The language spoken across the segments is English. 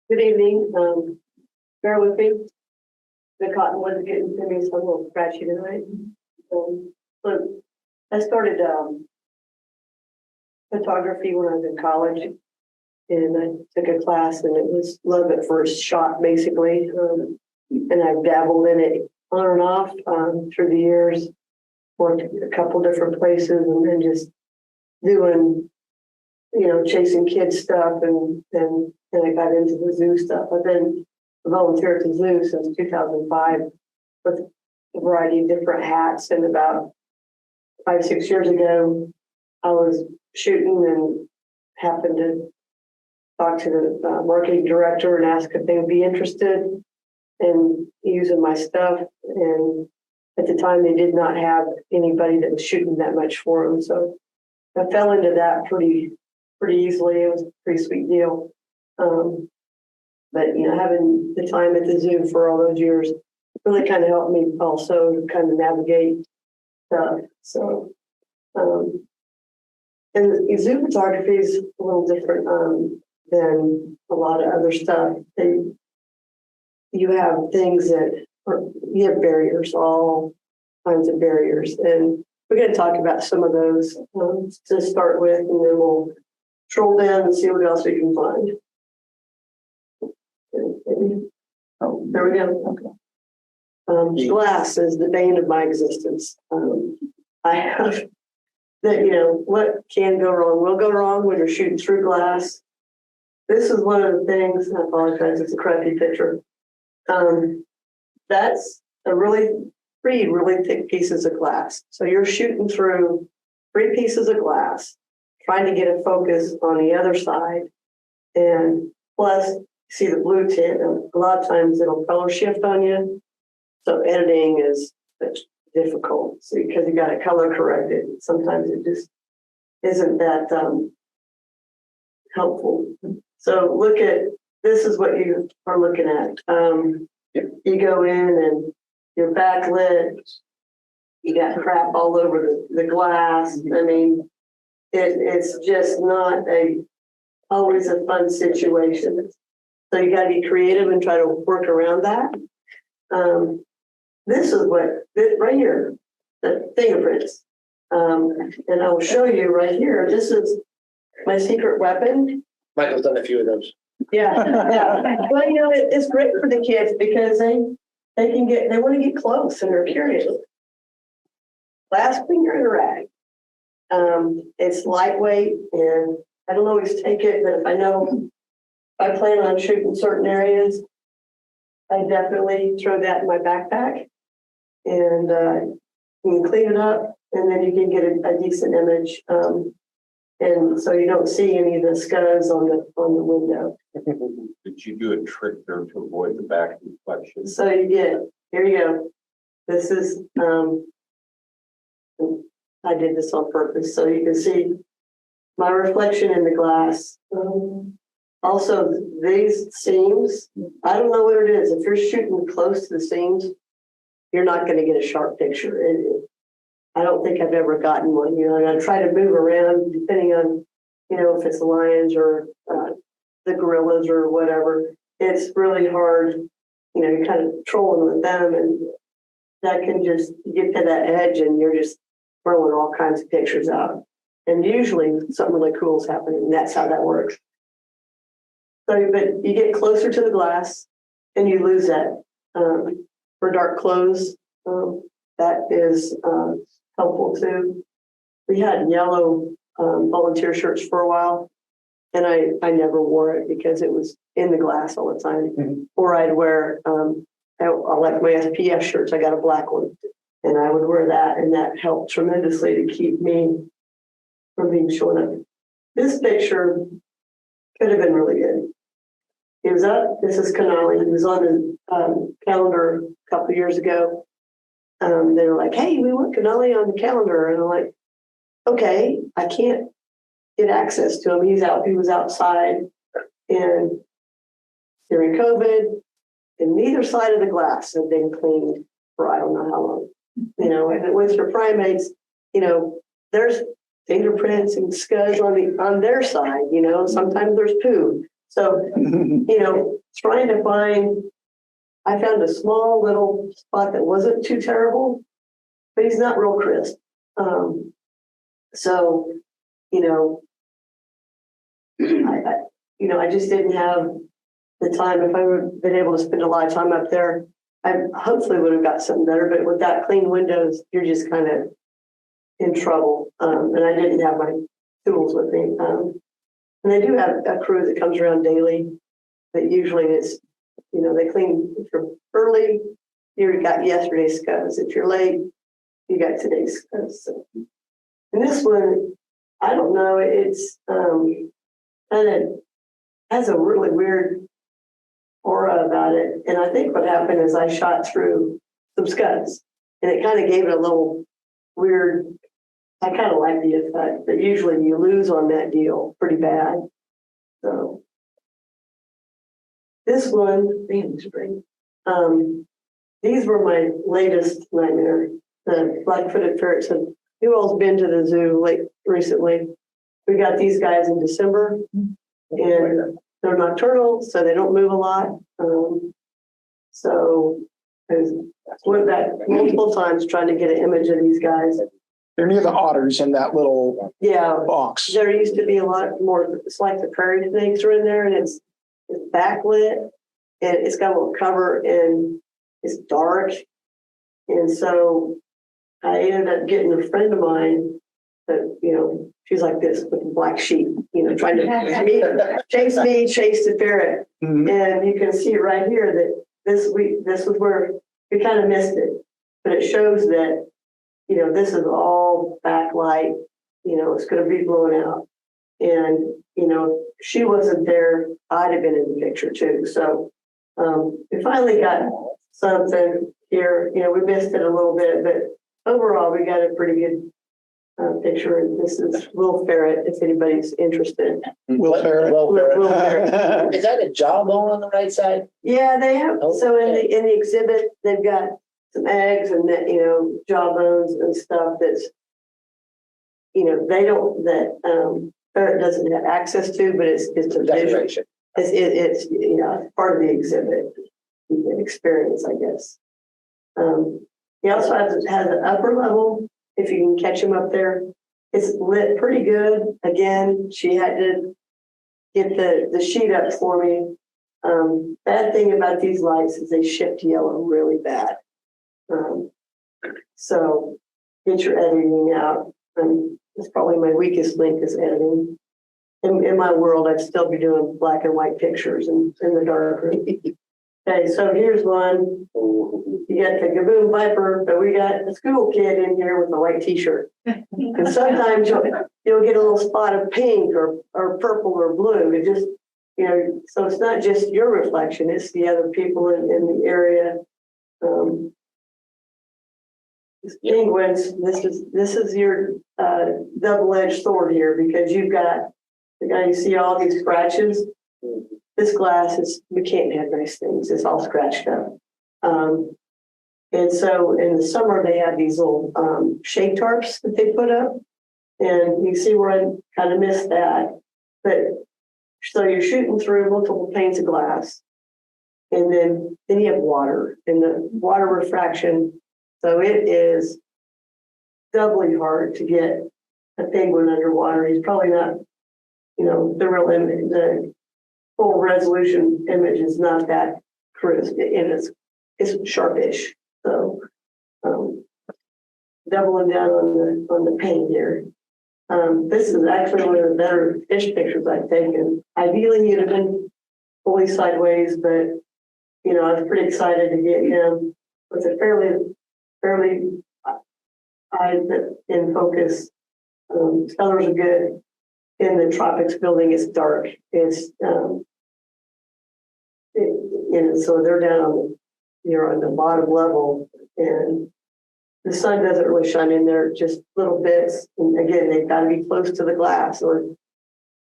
Good evening. Bear with me. The cottonwood's getting to me, so I'm a little scratchy tonight. But I started photography when I was in college, and I took a class, and it was love at first shot, basically. And I've dabbled in it on and off through the years, worked a couple different places, and then just doing, chasing kids stuff, and I got into the zoo stuff. I've been a volunteer at the zoo since 2005 with a variety of different hats. And about 5-6 years ago, I was shooting and happened to talk to the marketing director and ask if they would be interested in using my stuff. And at the time, they did not have anybody that was shooting that much for them. So I fell into that pretty easily. It was a pretty sweet deal. But having the time at the zoo for all those years really kind of helped me also kind of navigate stuff. So, and zoo photography is a little different than a lot of other stuff. You have things you have barriers, all kinds of barriers, and we're going to talk about some of those to start with, and then we'll troll down and see what else we can find. Oh, there we go. Okay. Glass is the bane of my existence. I have that, what can go wrong will go wrong when you're shooting through glass. This is one of the things, I apologize, it's a crappy picture. That's a really thick pieces of glass. So you're shooting through 3 pieces of glass, trying to get a focus on the other side. And plus, see the blue tint, a lot of times it'll color shift on you. So editing is difficult because you got to color correct it. Sometimes it just isn't that helpful. So this is what you are looking at. You go in and you're backlit. You got crap all over the glass. I mean, it's just not always a fun situation. So you got to be creative and try to work around that. This is right here, the fingerprints. And I will show you right here. This is my secret weapon. Michael's done a few of those. Yeah. Well, it's great for the kids because they want to get close and they're curious. Last finger in a rag. It's lightweight and I don't always take it, but if I plan on shooting certain areas, I definitely throw that in my backpack and you can clean it up and then you can get a decent image. And so you don't see any of the scuds on the window. Did you do a trick there to avoid the back reflection? So you get, here you go. This is, I did this on purpose so you can see my reflection in the glass. Also, these seams, I don't know what it is. If you're shooting close to the seams, you're not going to get a sharp picture. I don't think I've ever gotten one. And I try to move around depending on, if it's the lions or the gorillas or whatever. It's really hard, you're kind of trolling with them, and that can just get to that edge, and you're just throwing all kinds of pictures out. And usually something really cool is happening, and that's how that works. So, but you get closer to the glass, and you lose that. For dark clothes, that is helpful too. We had yellow volunteer shirts for a while, and I never wore it because it was in the glass all the time. Mm-hmm. Or I'd wear, I like my SPS shirts. I got a black one, and I would wear that, and that helped tremendously to keep me from being shown up. This picture could have been really good. He was up. This is Canali. He was on the calendar a couple of years ago. They were like, "Hey, we want Canali on the calendar," and I'm like, "Okay, I can't get access to him. He was outside, and during COVID, and neither side of the glass had been cleaned for I don't know how long. And with your primates, there's fingerprints and scuds on their side, sometimes there's poo. So, trying to find, I found a small little spot that wasn't too terrible, but he's not real crisp. So, I just didn't have the time. If I would have been able to spend a lot of time up there, I hopefully would have got something better, but without clean windows, you're just kind of in trouble. And I didn't have my tools with me. And they do have a crew that comes around daily, but usually it's, they clean. If you're early, you got yesterday's scuds. If you're late, you got today's scuds. So. And this one, I don't know, it's kind of has a really weird aura about it. And I think what happened is I shot through some scuds and it kind of gave it a little weird, I kind of like the effect, but usually you lose on that deal pretty bad. So this one, these were my latest nightmare. The black-footed ferrets. Have you all's been to the zoo recently? We got these guys in December, and they're nocturnal, so they don't move a lot. So I went back multiple times trying to get an image of these guys. They're near the otters in that little box. There used to be a lot more. It's like the prairie snakes are in there, and it's backlit, and it's got a little cover, and it's dark, and so I ended up getting a friend of mine that she's like this with a black sheep, trying to chase the ferret, and you can see right here that this was where we kind of missed it, but it shows that. This is all backlight, it's going to be blown out. And, she wasn't there. I'd have been in the picture too. So we finally got something here. We missed it a little bit, but overall we got a pretty good picture. And this is Will Ferret, if anybody's interested. Will Ferret. Will Ferret. Is that a jawbone on the right side? Yeah, they have. So in the exhibit, they've got some eggs and that, jawbones and stuff that's, they don't, that ferret doesn't have access to, but it's a Decoration. It's part of the exhibit experience, I guess. He also has an upper level, if you can catch him up there. It's lit pretty good. Again, she had to get the sheet up for me. Bad thing about these lights is they shift yellow really bad. So get your editing out. It's probably my weakest link is editing. In my world, I'd still be doing black and white pictures in the dark room. Okay, so here's one. You got the Gaboon Viper, but we got a school kid in here with a white t-shirt. And sometimes you'll get a little spot of pink or purple or blue. It just, so it's not just your reflection, it's the other people in the area. Penguins, this is your double-edged sword here, because you've got you see all these scratches. This glass we can't have nice things. It's all scratched up. And so in the summer they have these little shade tarps that they put up, and you see where I kind of missed that. But so you're shooting through multiple panes of glass, and then you have water and the water refraction. So it is doubly hard to get a penguin underwater. He's probably not, the real image, the full resolution image is not that crisp, and it's sharpish. So doubling down on the paint here. This is actually one of the better fish pictures I've taken. Ideally, you'd have been fully sideways, but I was pretty excited to get him with a fairly eyes in focus. Colors are good. In the tropics building, it's dark. It's so they're down on the bottom level, and the sun doesn't really shine in there, just little bits. And again, they've got to be close to the glass, or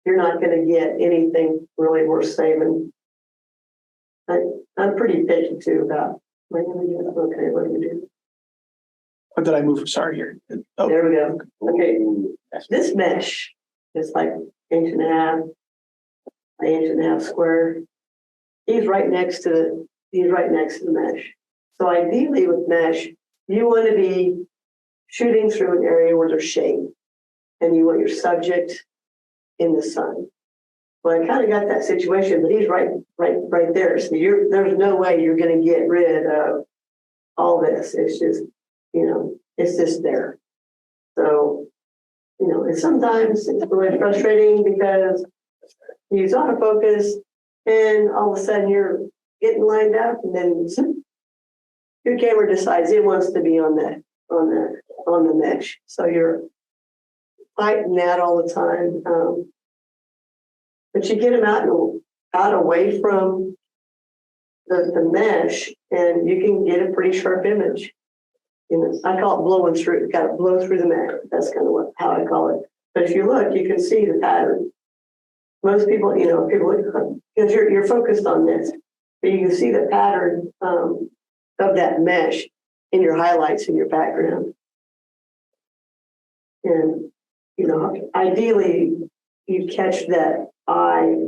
you're not going to get anything really worth saving. I'm pretty picky too about what do we do? Okay, what do we do? What did I move? Sorry here. Oh. There we go. Okay. This mesh is like inch and a half, by inch and a half square. He's right next to the mesh. So ideally with mesh, you want to be shooting through an area where there's shade, and you want your subject in the sun. Well, I kind of got that situation, but he's right there. So there's no way you're going to get rid of all this. It's just, it's just there. So, and sometimes it's really frustrating because you use autofocus and all of a sudden you're getting lined up, and then your camera decides it wants to be on the mesh. So you're fighting that all the time. But you get them out away from the mesh, and you can get a pretty sharp image. I call it blowing through. Got to blow through the mesh. That's kind of how I call it. But if you look, you can see the pattern. Most people, because you're focused on this, but you can see the pattern of that mesh in your highlights in your background. And ideally, you catch that eye,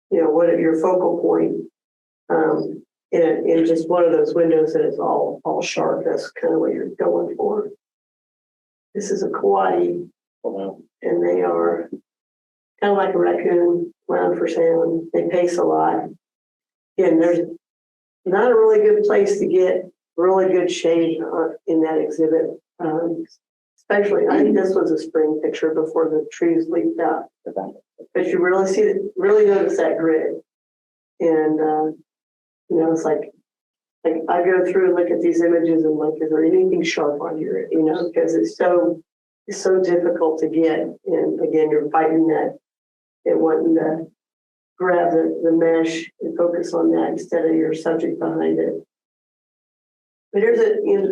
what at your focal point, in just one of those windows that is all sharp. That's kind of what you're going for. This is a coati, and they are kind of like a raccoon, round for sound. They pace a lot. Again, there's not a really good place to get really good shade in that exhibit. Especially, I think this was a spring picture before the trees leafed out. But you really notice that grid. And, it's like I go through and look at these images and like, is there anything sharp on here? Because it's so difficult to get. And again, you're fighting that and wanting to grab the mesh and focus on that instead of your subject behind it. But here's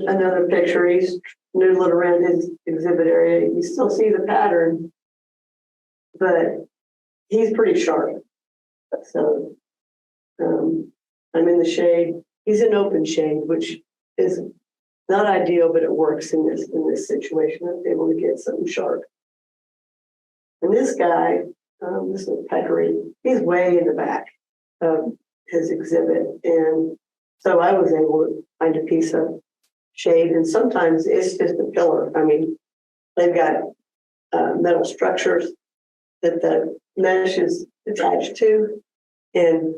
another picture. He's noodling around his exhibit area. You still see the pattern, but he's pretty sharp. So I'm in the shade. He's in open shade, which is not ideal, but it works in this situation. I'm able to get something sharp. And this guy, this is Peccary, he's way in the back of his exhibit. And so I was able to find a piece of shade, and sometimes it's just a pillar. I mean, they've got metal structures that the mesh is attached to, and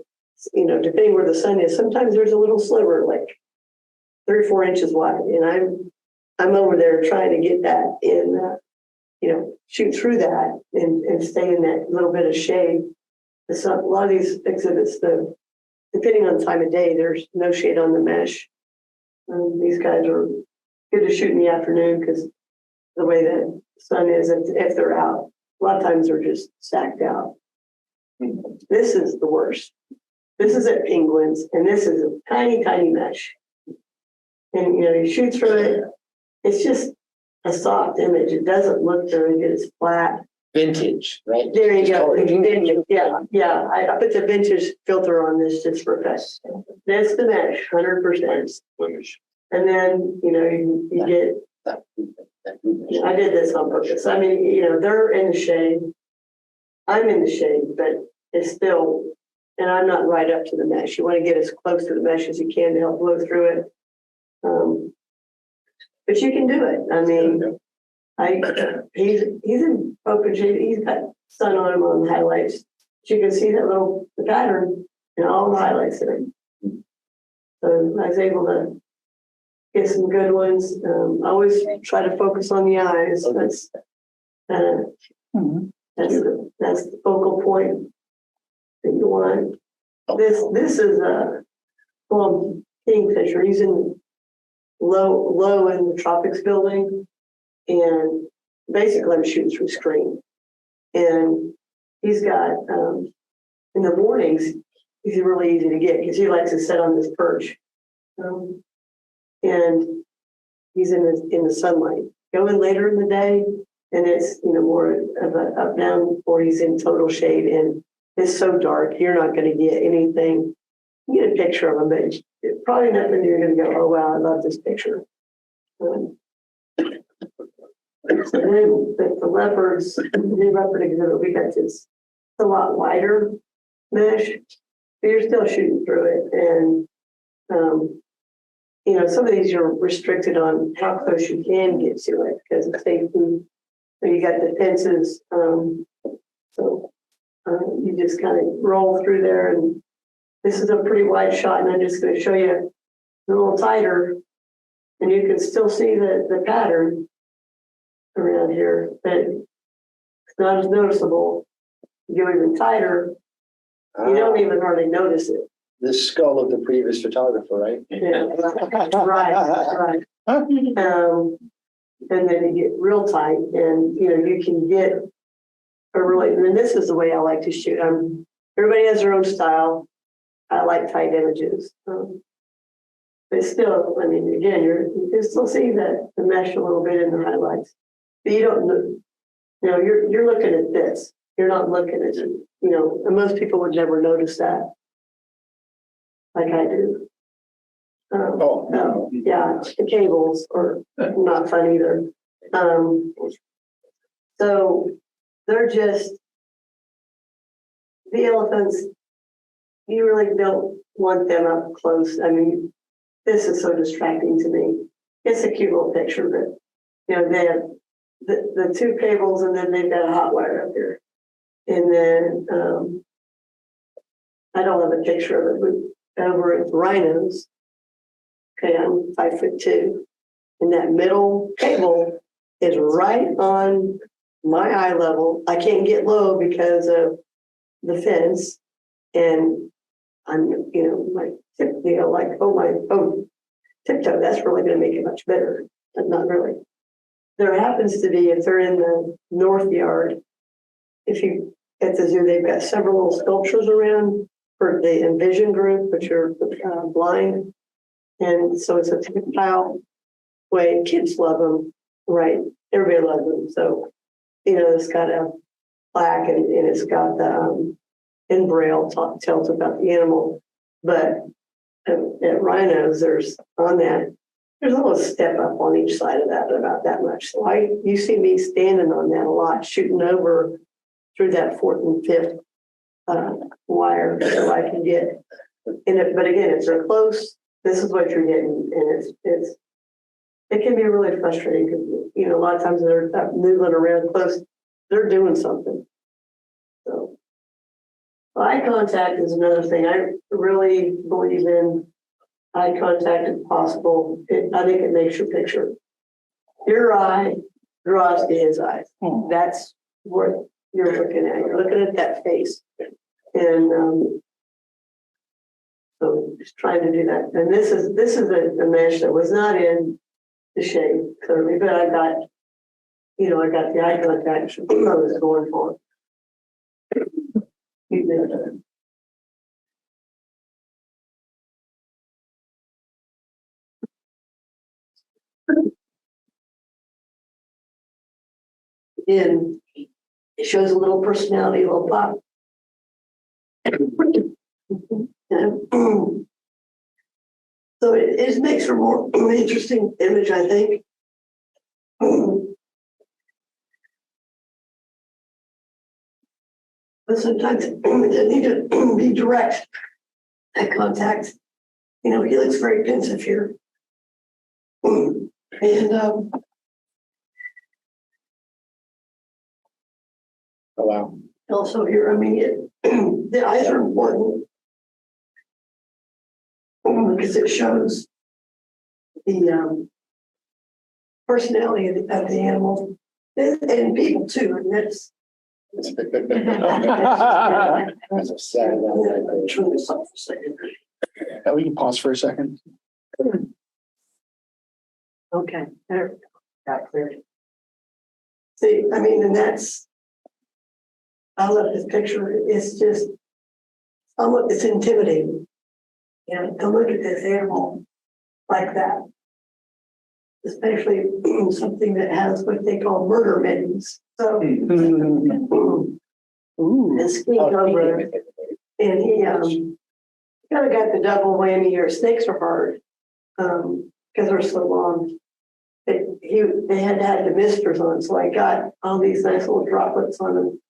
depending where the sun is, sometimes there's a little sliver, like 3 or 4 inches wide, and I'm over there trying to get that in, shoot through that and stay in that little bit of shade. A lot of these exhibits, depending on the time of day, there's no shade on the mesh. These guys are good to shoot in the afternoon because the way the sun is, if they're out, a lot of times they're just stacked out. This is the worst. This is at Penguins, and this is a tiny, tiny mesh. And, you shoot through it. It's just a soft image. It doesn't look very good. It's flat. Vintage, right? There you go. Vintage. Yeah. I put the vintage filter on this just for effect. That's the mesh, 100%. And then, you get, I did this on purpose. I mean, they're in the shade. I'm in the shade, but it's still, and I'm not right up to the mesh. You want to get as close to the mesh as you can to help blow through it. But you can do it. I mean, he's in open shade. He's got sun on him on the highlights. But you can see the pattern in all the highlights there. So I was able to get some good ones. I always try to focus on the eyes. That's the focal point that you want. This is a kingfisher. He's in low in the tropics building, and basically I'm shooting through screen. And he's got in the mornings he's really easy to get because he likes to sit on this perch, and he's in the sunlight. Go in later in the day, and it's more of an up down, or he's in total shade, and it's so dark you're not going to get anything. You get a picture of him, but probably nothing you're going to go, oh wow, I love this picture. So then the leopards, the leopard exhibit, we got this a lot wider mesh, but you're still shooting through it. And, you know, some of these you're restricted on how close you can get to it because of safety. So you got the fences, you just kind of roll through there, and this is a pretty wide shot, and I'm just going to show you a little tighter, and you can still see the pattern around here, but it's not as noticeable. You go even tighter, you don't even hardly notice it. The skull of the previous photographer, right? Yeah, right. And then you get real tight, and you know you can get a really. And this is the way I like to shoot. Everybody has their own style. I like tight images, but still, I mean, again, you can still see the mesh a little bit in the highlights, but you don't. You know, you're looking at this. You're not looking at it. You know, and most people would never notice that, like I do. Yeah, the cables are not fun either. So they're just the elephants. You really don't want them up close. I mean, this is so distracting to me. It's a cute little picture, but you know, they have the two cables, and then they've got a hot wire up here. And then I don't have a picture of it, but over at rhinos. Okay, I'm 5'2", and that middle cable is right on my eye level. I can't get low because of the fence, and I'm, you know, like tiptoe. That's really going to make it much better, but not really. There happens to be, if they're in the north yard, if you at the zoo, they've got several little sculptures around for the Envision group, which are blind. And so it's a tactile way. Kids love them, right? Everybody loves them. So, you know, it's got a plaque and it's got the in Braille tells about the animal. But at rhinos, there's a little step up on each side of that, about that much. So you see me standing on that a lot, shooting over through that fourth and fifth wire so I can get in it. But again, if they're close, this is what you're getting, and it can be really frustrating because you know a lot of times they're moving around close, they're doing something. So eye contact is another thing. I really believe in eye contact if possible. I think it makes your picture. Your eye draws to his eyes. That's what you're looking at. You're looking at that face, and so just trying to do that. And this is a mesh that was not in the shade clearly, but I got the eye contact I was going for. And it shows a little personality, a little pop. So it makes for a more interesting image, I think. But sometimes it need to be direct eye contact. You know, he looks very pensive here. And Oh, wow. also here, I mean, the eyes are important because it shows the personality of the animal and people too. And that's That's a sad one. truly self-saying. We can pause for a second. Okay, there we go. Got clear. See, I mean, and I love this picture. It's just, it's intimidating. You know, to look at this animal like that, especially something that has what they call murder mittens. So, this king cobra, and he kind of got the double whammy here. Snakes are hard because they're so long. they had the misters on, so I got all these nice little droplets on them.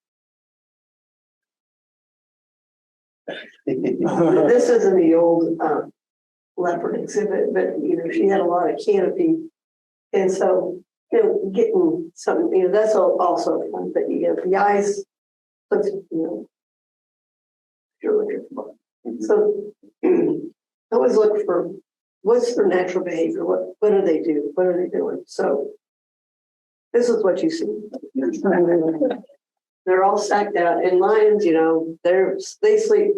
This isn't the old leopard exhibit, but she had a lot of canopy, and so getting something, that's also fun. But the eyes, but you're looking for. So I always look for what's their natural behavior, what do they do, what are they doing? So this is what you see. They're all stacked out, and lions, they sleep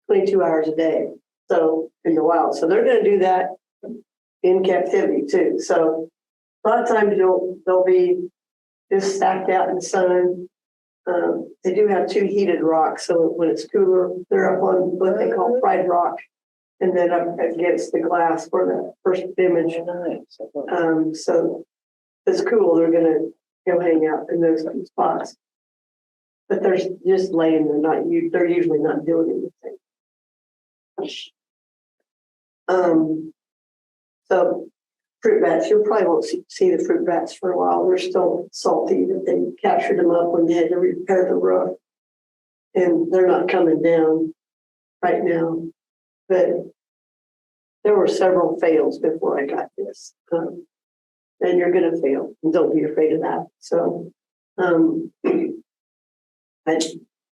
22 hours a day. So in the wild, so they're going to do that in captivity too. So a lot of times they'll be just stacked out in the sun. They do have 2 heated rocks, so when it's cooler, they're up on what they call fried rock, and then up against the glass for the first image. So if it's cool, they're going to go hang out in those spots. But they're just laying there, they're usually not doing anything. So fruit bats, you probably won't see the fruit bats for a while. They're still salty that they captured them up when they had to repair the roof. And they're not coming down right now. But there were several fails before I got this. And you're going to fail. Don't be afraid of that. So but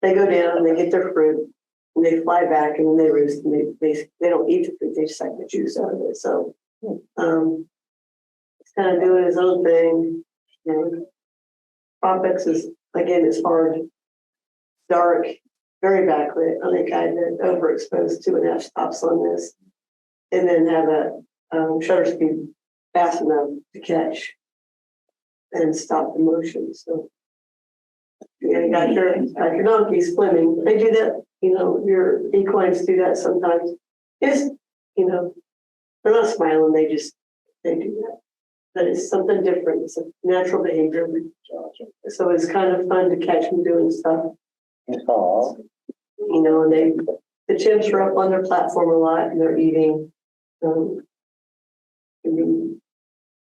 they go down and they get their fruit and they fly back and then they roost and they don't eat the fruit, they just suck the juice out of it. So it's kind of doing his own thing. Tropics is, again, it's hard, dark, very backlit. I think I did overexposed 2.5 stops on this and then have a shutter speed fast enough to catch and stop the motion. So you got your donkeys swimming. They do that, your equines do that sometimes. Just, they're not smiling, they do that. But it's something different. It's a natural behavior. So it's kind of fun to catch them doing stuff. Aww. And the chimps are up on their platform a lot and they're eating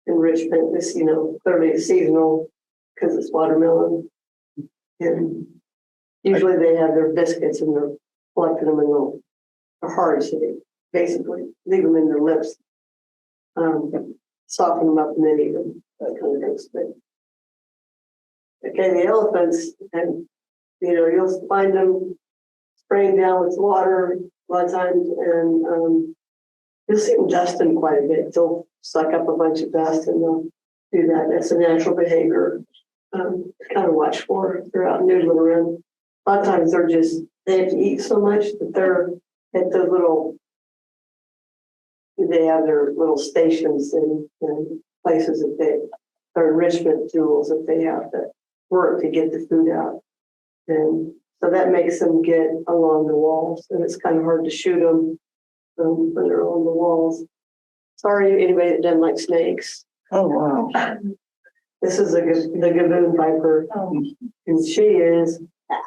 enrichment. This, clearly it's seasonal because it's watermelon. And usually they have their biscuits and they're collecting them in the hearts. So they basically leave them in their lips, soften them up and then eat them, that kind of things. But okay, the elephants, and you'll find them spraying down with water a lot of times, and you'll see them dusting quite a bit. They'll suck up a bunch of dust and they'll do that. That's a natural behavior. Kind of watch for if they're out noodling around. A lot of times they have to eat so much that they're at they have their little stations and places that their enrichment tools that they have to work to get the food out. And so that makes them get along the walls, and it's kind of hard to shoot them when they're on the walls. Sorry, anybody that doesn't like snakes. Oh, wow. This is the Gaboon viper, and she is fat.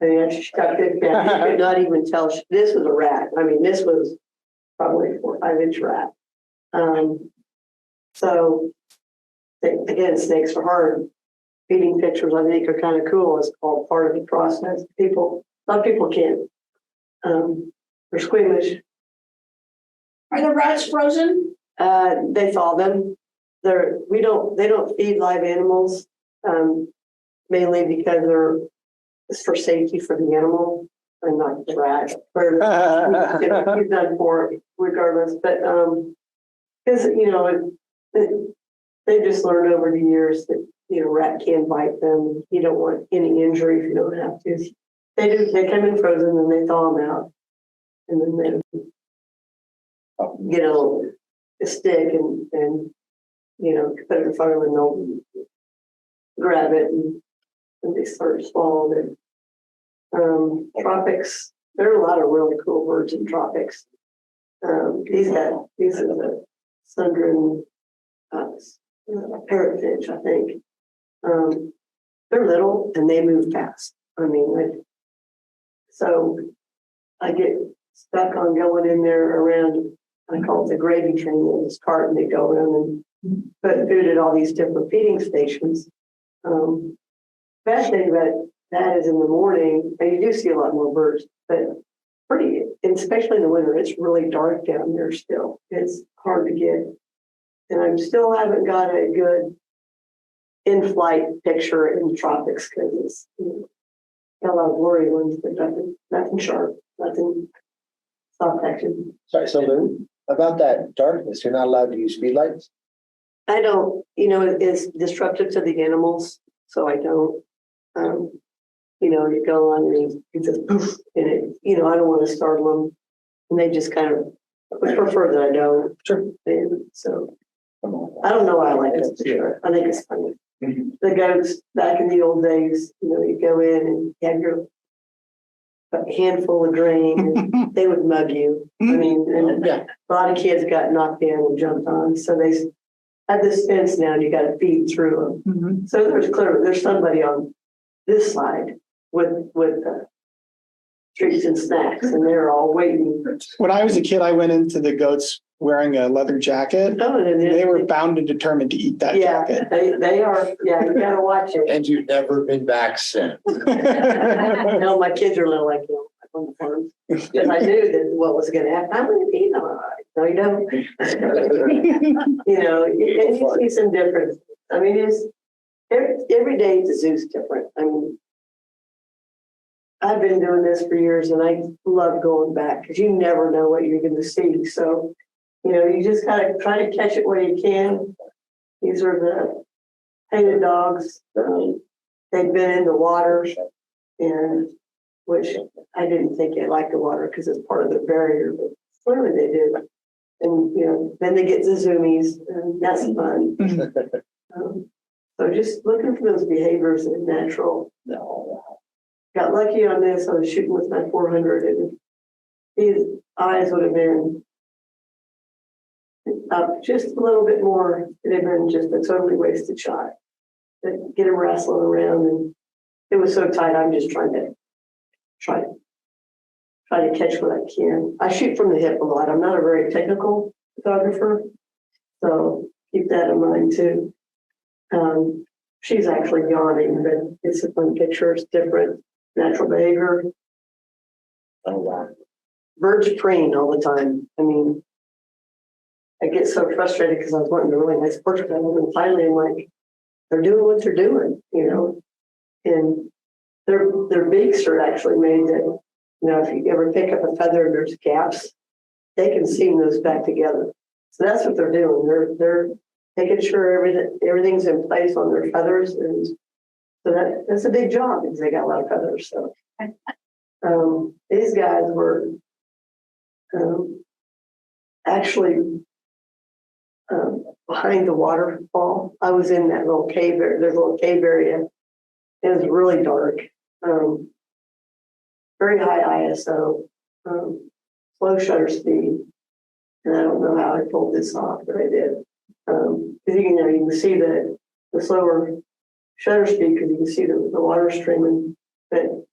I mean, she got good fat. You could not even tell this was a rat. I mean, this was probably a 4 or 5 inch rat. So again, snakes are hard. Feeding pictures, I think, are kind of cool. It's all part of the process. A lot of people can't. They're squeamish. Are the rats frozen? They thaw them. They don't feed live animals, mainly because it's for safety for the animal and not the rat. You've done for it regardless, but because they just learned over the years that rat can bite them. You don't want any injury if you don't have to. They come in frozen and they thaw them out, and then they a stick and put it in front of them and they'll grab it and they start swallowing it. Tropics, there are a lot of really cool birds in tropics. These are the sundering parrotfinch, I think. They're little and they move fast. I mean, so I get stuck on going in there around, I call it the gravy train in this cart, and they go around and put food at all these different feeding stations. Best thing about that is in the morning, and you do see a lot more birds, but pretty, and especially in the winter, it's really dark down there still. It's hard to get. And I still haven't got a good in-flight picture in the tropics because it's got a lot of blurry ones, but nothing sharp, nothing soft action. Sorry, so Lou, about that darkness, you're not allowed to use speed lights? I don't, it's disruptive to the animals, so I don't. You go on and it just poof, and I don't want to startle them, and they just kind of would prefer that I don't. Sure. And so I don't know why I like it for sure. I think it's funny. The goats back in the old days, you go in and you have your handful of grain, and they would mug you. I mean, and Yeah. a lot of kids got knocked in and jumped on, so they have this fence now, and you got to feed through them. So there's somebody on this side with treats and snacks, and they're all waiting. When I was a kid, I went into the goats wearing a leather jacket. Oh, and They were bound and determined to eat that yeah, jacket. they are. Yeah, you got to watch it. And you've never been back since. No, my kids are little like on the farm. Because I knew that what was going to happen. I'm going to eat them. No, you don't. You see some difference. I mean, it's every day at the zoo's different. I mean, I've been doing this for years, and I love going back because you never know what you're going to see. So, you just got to try to catch it where you can. These are the painted dogs. They've been in the water, and which I didn't think they liked the water because it's part of their barrier, but clearly they did. And then they get the zoomies, and that's fun. So just looking for those behaviors and natural. Got lucky on this. I was shooting with my 400, and his eyes would have been up just a little bit more. It'd have been just a totally wasted shot. But get him wrestling around, and it was so tight. I'm just trying to catch what I can. I shoot from the hip a lot. I'm not a very technical photographer, so keep that in mind too. She's actually yawning, but it's a fun picture. It's different, natural behavior. Oh, wow. Birds preening all the time. I mean, I get so frustrated because I was wanting a really nice portrait of them, and finally I'm like, they're doing what they're doing, and their beaks are actually made that, if you ever pick up a feather and there's gaps, they can seam those back together. So that's what they're doing. They're making sure everything's in place on their feathers, and so that's a big job because they got a lot of feathers. So these guys were actually behind the waterfall. I was in that little cave area. There's a little cave area. It was really dark. Very high ISO, slow shutter speed. And I don't know how I pulled this off, but I did. Because you can see the slower shutter speed because you can see the water streaming. But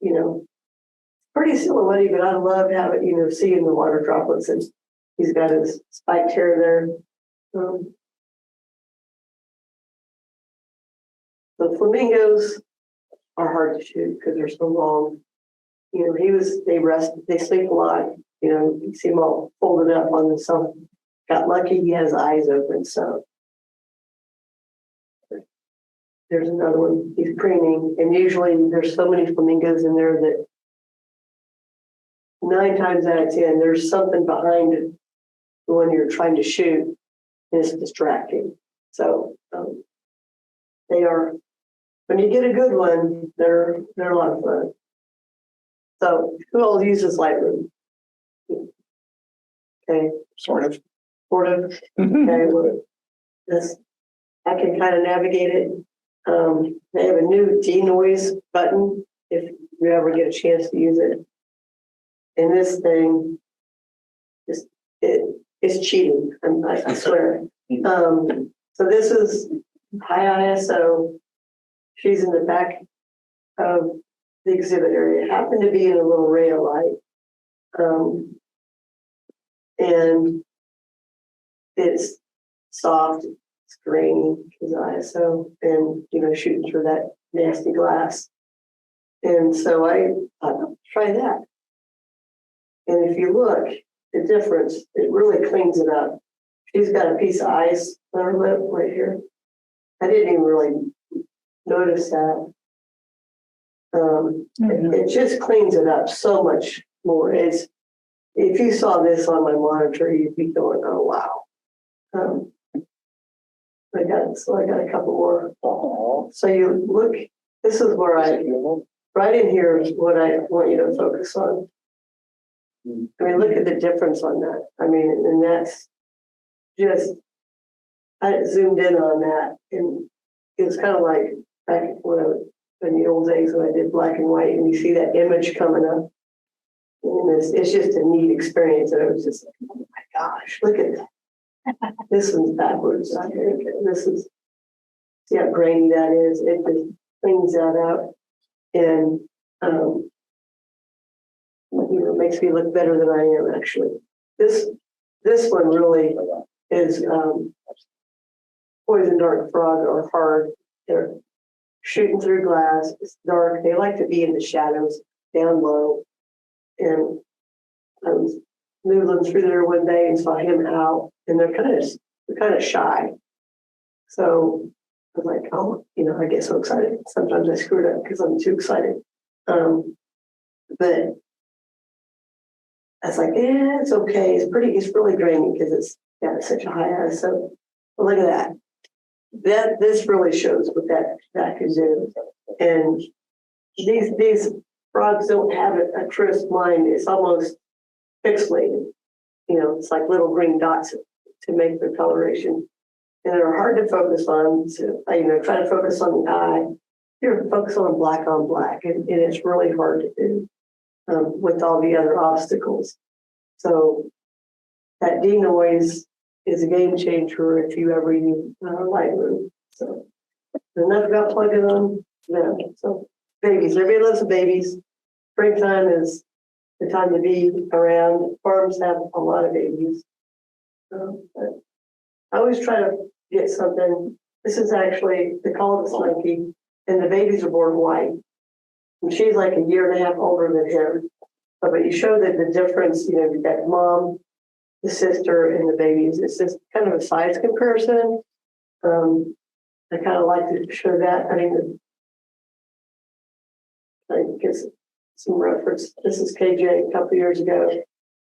pretty silhouette, but I love having seeing the water droplets, and he's got his spiked hair there. The flamingos are hard to shoot because they're so long. They sleep a lot. You see them all folded up on themselves. Got lucky, he has eyes open, so. There's another one, he's preening, and usually there's so many flamingos in there that 9 times out of 10, there's something behind it when you're trying to shoot, and it's distracting. So they are, when you get a good one, they're a lot of fun. So who all uses Lightroom? Okay. Sort of. Okay, well, I can kind of navigate it. They have a new denoise button if you ever get a chance to use it. And this thing, it's cheating, I swear. So this is high ISO. She's in the back of the exhibit area. Happened to be in a little ray of light. And it's soft, It's grainy because ISO and, shooting through that nasty glass. And so I thought, try that. And if you look, the difference, it really cleans it up. She's got a piece of ice on her lip right here. I didn't even really notice that. It just cleans it up so much more. If you saw this on my monitor, you'd be going, oh, wow. I got a couple more. So you look, this is where right in here is what I want you to focus on. I mean, look at the difference on that. I mean, and that's just, I zoomed in on that, and it's kind of like back in the old days when I did black and white, and you see that image coming up. And it's just a neat experience. And I was just like, oh my gosh, look at that. This one's backwards. I think this is, see how grainy that is. It just cleans that out. And, makes me look better than I am actually. This one really is poison dart frog are hard. They're shooting through glass. It's dark. They like to be in the shadows down low. And I was noodling through there one day and saw him out, and they're kind of shy. So I was like, oh, I get so excited. Sometimes I screw it up because I'm too excited. But I was like, yeah, it's okay. It's really draining because it's got such a high ISO. But look at that. This really shows what that can do. And these frogs don't have a crisp line. It's almost pixelated. It's like little green dots to make their coloration. And they're hard to focus on. So, try to focus on the eye. You're focus on black, and it's really hard to do with all the other obstacles. So that denoise is a game changer if you ever use Lightroom. So enough about plugging on them. So babies, everybody loves the babies. Springtime is the time to be around. Farms have a lot of babies. But I always try to get something. This is actually, they call it a slinky, and the babies are born white. And she's like a year and a half older than him. But you show that the difference, you've got mom, the sister, and the babies. It's just kind of a size comparison. I kind of like to show that. I mean, I guess some reference. This is KJ a couple years ago.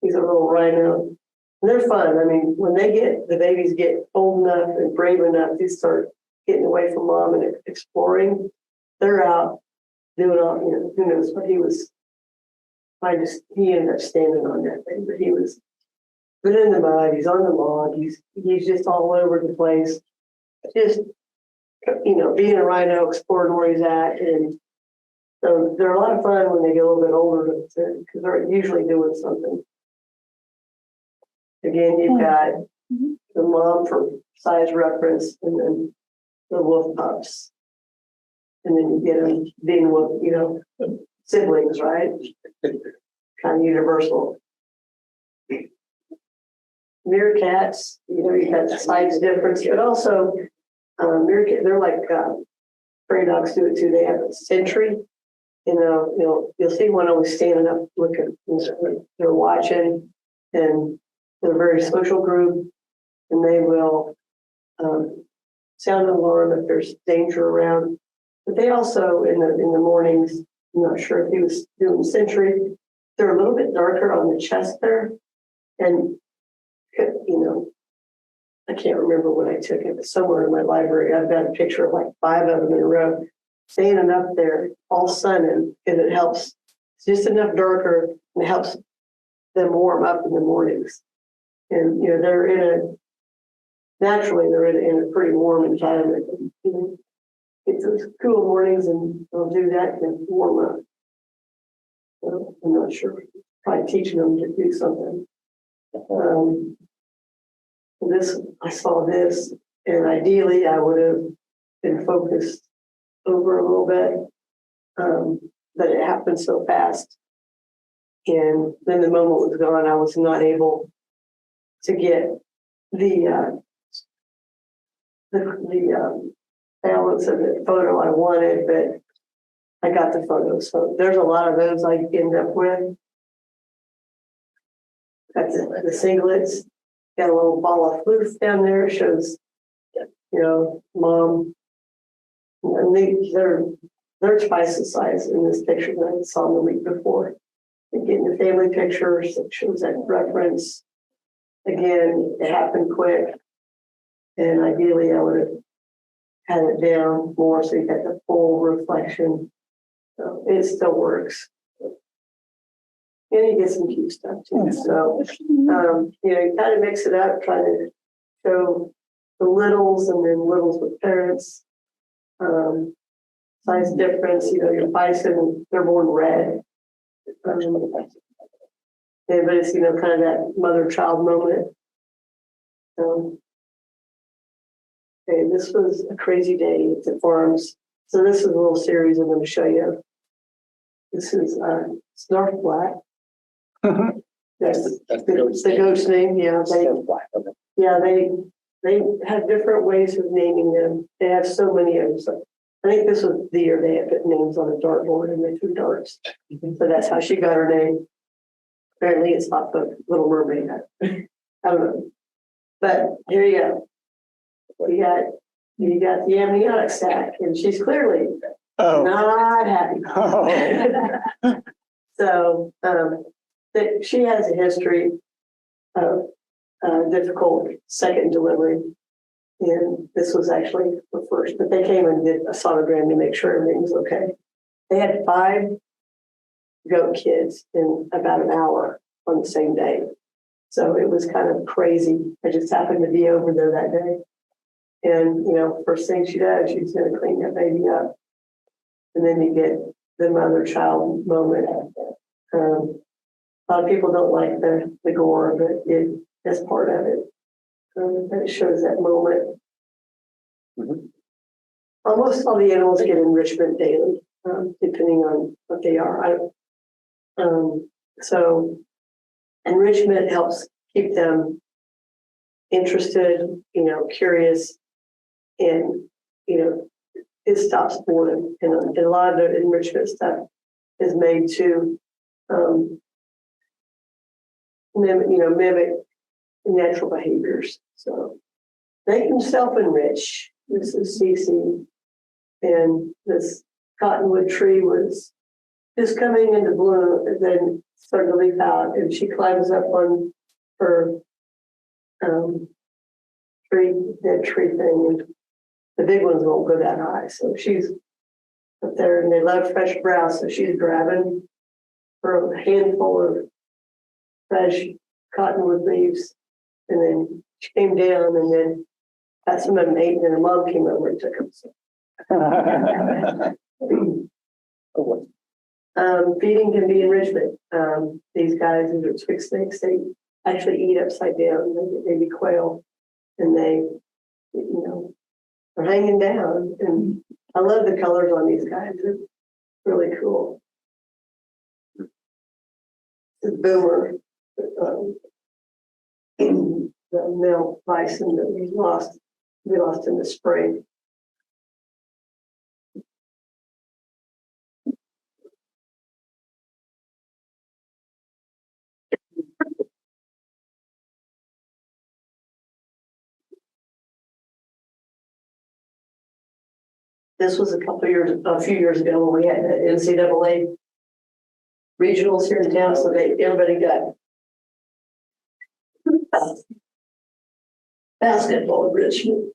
He's a little rhino. And they're fun. I mean, when the babies get old enough and brave enough to start getting away from mom and exploring, they're out doing all, who knows what he was. He ended up standing on that thing, but he was been in the mud, he's on the log, he's just all over the place. Just, being a rhino, exploring where he's at. And so they're a lot of fun when they get a little bit older because they're usually doing something. Again, you've got the mom for size reference, and then the wolf pups. And then you get them being wolf, siblings, right? Kind of universal. Meerkats, you got the size difference, but also meerkat, they're like prairie dogs do it too. They have a sentry. You'll see one always standing up looking. They're watching, and they're a very social group, and they will sound an alarm if there's danger around. But they also in the mornings, I'm not sure if he was doing sentry. They're a little bit darker on the chest there, and I can't remember when I took it, but somewhere in my library, I've got a picture of like 5 of them in a row, standing up there, all sunning, and it helps. It's just enough darker, and it helps them warm up in the mornings. And they're naturally in a pretty warm environment. It's those cool mornings, and they'll do that and warm up. So I'm not sure. Probably teaching them to do something. I saw this, and ideally I would have been focused over a little bit, but it happened so fast. And then the moment was gone. I was not able to get the the balance of the photo I wanted, but I got the photo. So there's a lot of those I end up with. That's the singlets. Got a little ball of floof down there. Shows, mom. And they're twice the size in this picture that I saw the week before. Again, the family pictures that shows that reference. Again, it happened quick. And ideally I would have had it down more so you got the full reflection. So it still works. And you get some cute stuff too. So, you kind of mix it up, trying to show the littles and then littles with parents. Size difference, your bison, they're born red. But it's, kind of that mother-child moment. Okay, this was a crazy day at the farms. So this is a little series I'm going to show you. This is Snarf Black. That's the goat's name. Yeah, they have different ways of naming them. They have so many of them. So I think this was the year they had put names on a dartboard and they threw darts. So that's how she got her name. Apparently it's not the Little Mermaid. I don't know. But here you go. You got the amniotic sac, and she's clearly not happy. Oh. So she has a history of difficult second delivery. And this was actually the first, but they came and did a sonogram to make sure everything was okay. They had 5 goat kids in about an hour on the same day. So it was kind of crazy. I just happened to be over there that day. And, first thing she does, she's going to clean that baby up. And then you get the mother-child moment. A lot of people don't like the gore, but that's part of it. It shows that moment. Mm-hmm. Almost all the animals get enrichment daily, depending on what they are. So enrichment helps keep them interested, curious, and it stops boredom. And a lot of the enrichment stuff is made to mimic natural behaviors. So they can self-enrich. This is Cece, and this cottonwood tree was just coming into bloom and then started to leaf out, and she climbs up on her tree thing, and the big ones won't go that high. So she's up there, and they love fresh grass, so she's grabbing her handful of fresh cottonwood leaves. And then she came down and then got some of them ate, and then her mom came over and took them. Feeding can be enrichment. These guys, these are twig snakes, they actually eat upside down. They get baby quail, and they, are hanging down. And I love the colors on these guys. They're really cool. The boomer. The male bison that we lost in the spring. This was a few years ago when we had the NCAA regionals here in town, so everybody got basketball enrichment.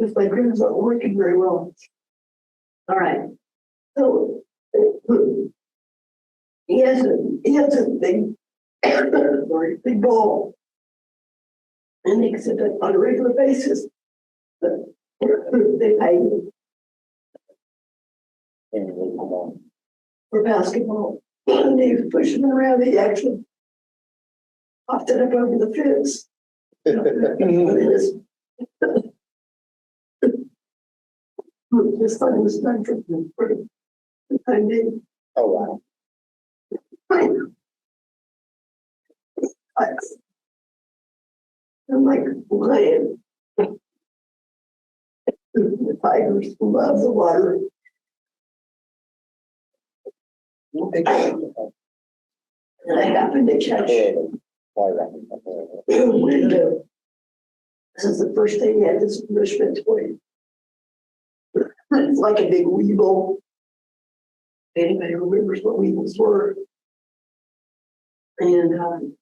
Just my grooves aren't working very well. All right. So he has a big big ball and exhibit on a regular basis. But They hide And come on. for basketball. And they pushing around, they actually popped it up over the fence. This thing was done for the time being. Oh, wow. I'm like lion. The tigers love the water. And I happened to catch window. This is the first day he had this enrichment toy. It's like a big weevil. Anybody remembers what weevils were? And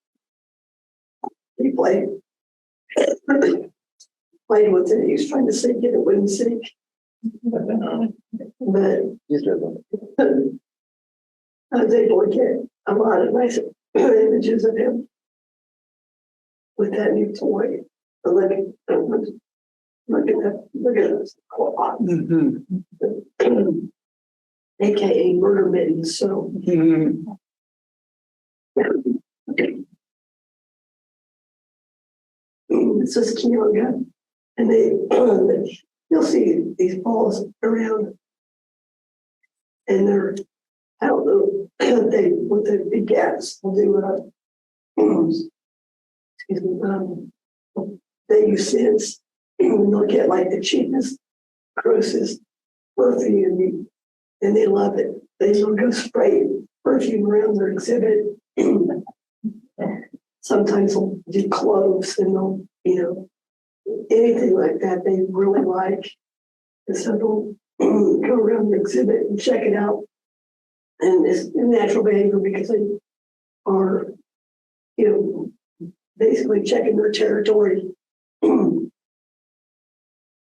he played with it. He was trying to sink it, it wouldn't sink. But He's driven. I was able to get a lot of nice images of him with that new toy. But look at this. AKA murder mittens. So this is Kyoga, and you'll see these balls around, and they're, I don't know what the big gaps will do. Excuse me. They use scents, and they'll get like the cheapest, grossest perfume, and they love it. They'll go spray perfume around their exhibit. Sometimes they'll do cloves, and they'll, anything like that they really like. And so they'll go around the exhibit and check it out. And it's natural behavior because they are, basically checking their territory. And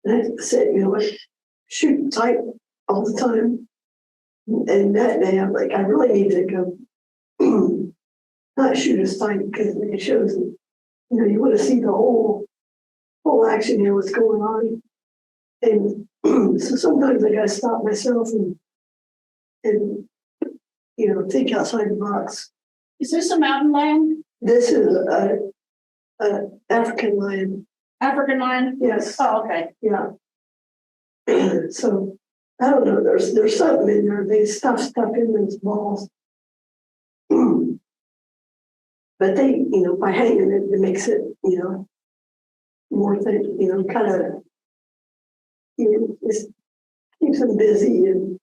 I said, like, shoot tight all the time. And that day I'm like, I really need to go not shoot as tight because it shows, you want to see the whole action here, what's going on. And so sometimes I got to stop myself and think outside the box. Is this a mountain lion? This is a African lion. African lion? Yes. Oh, okay. Yeah. So I don't know. There's something in there. They stuff in those balls. But they, by hanging it, it makes it, more thing, kind of, just keeps them busy and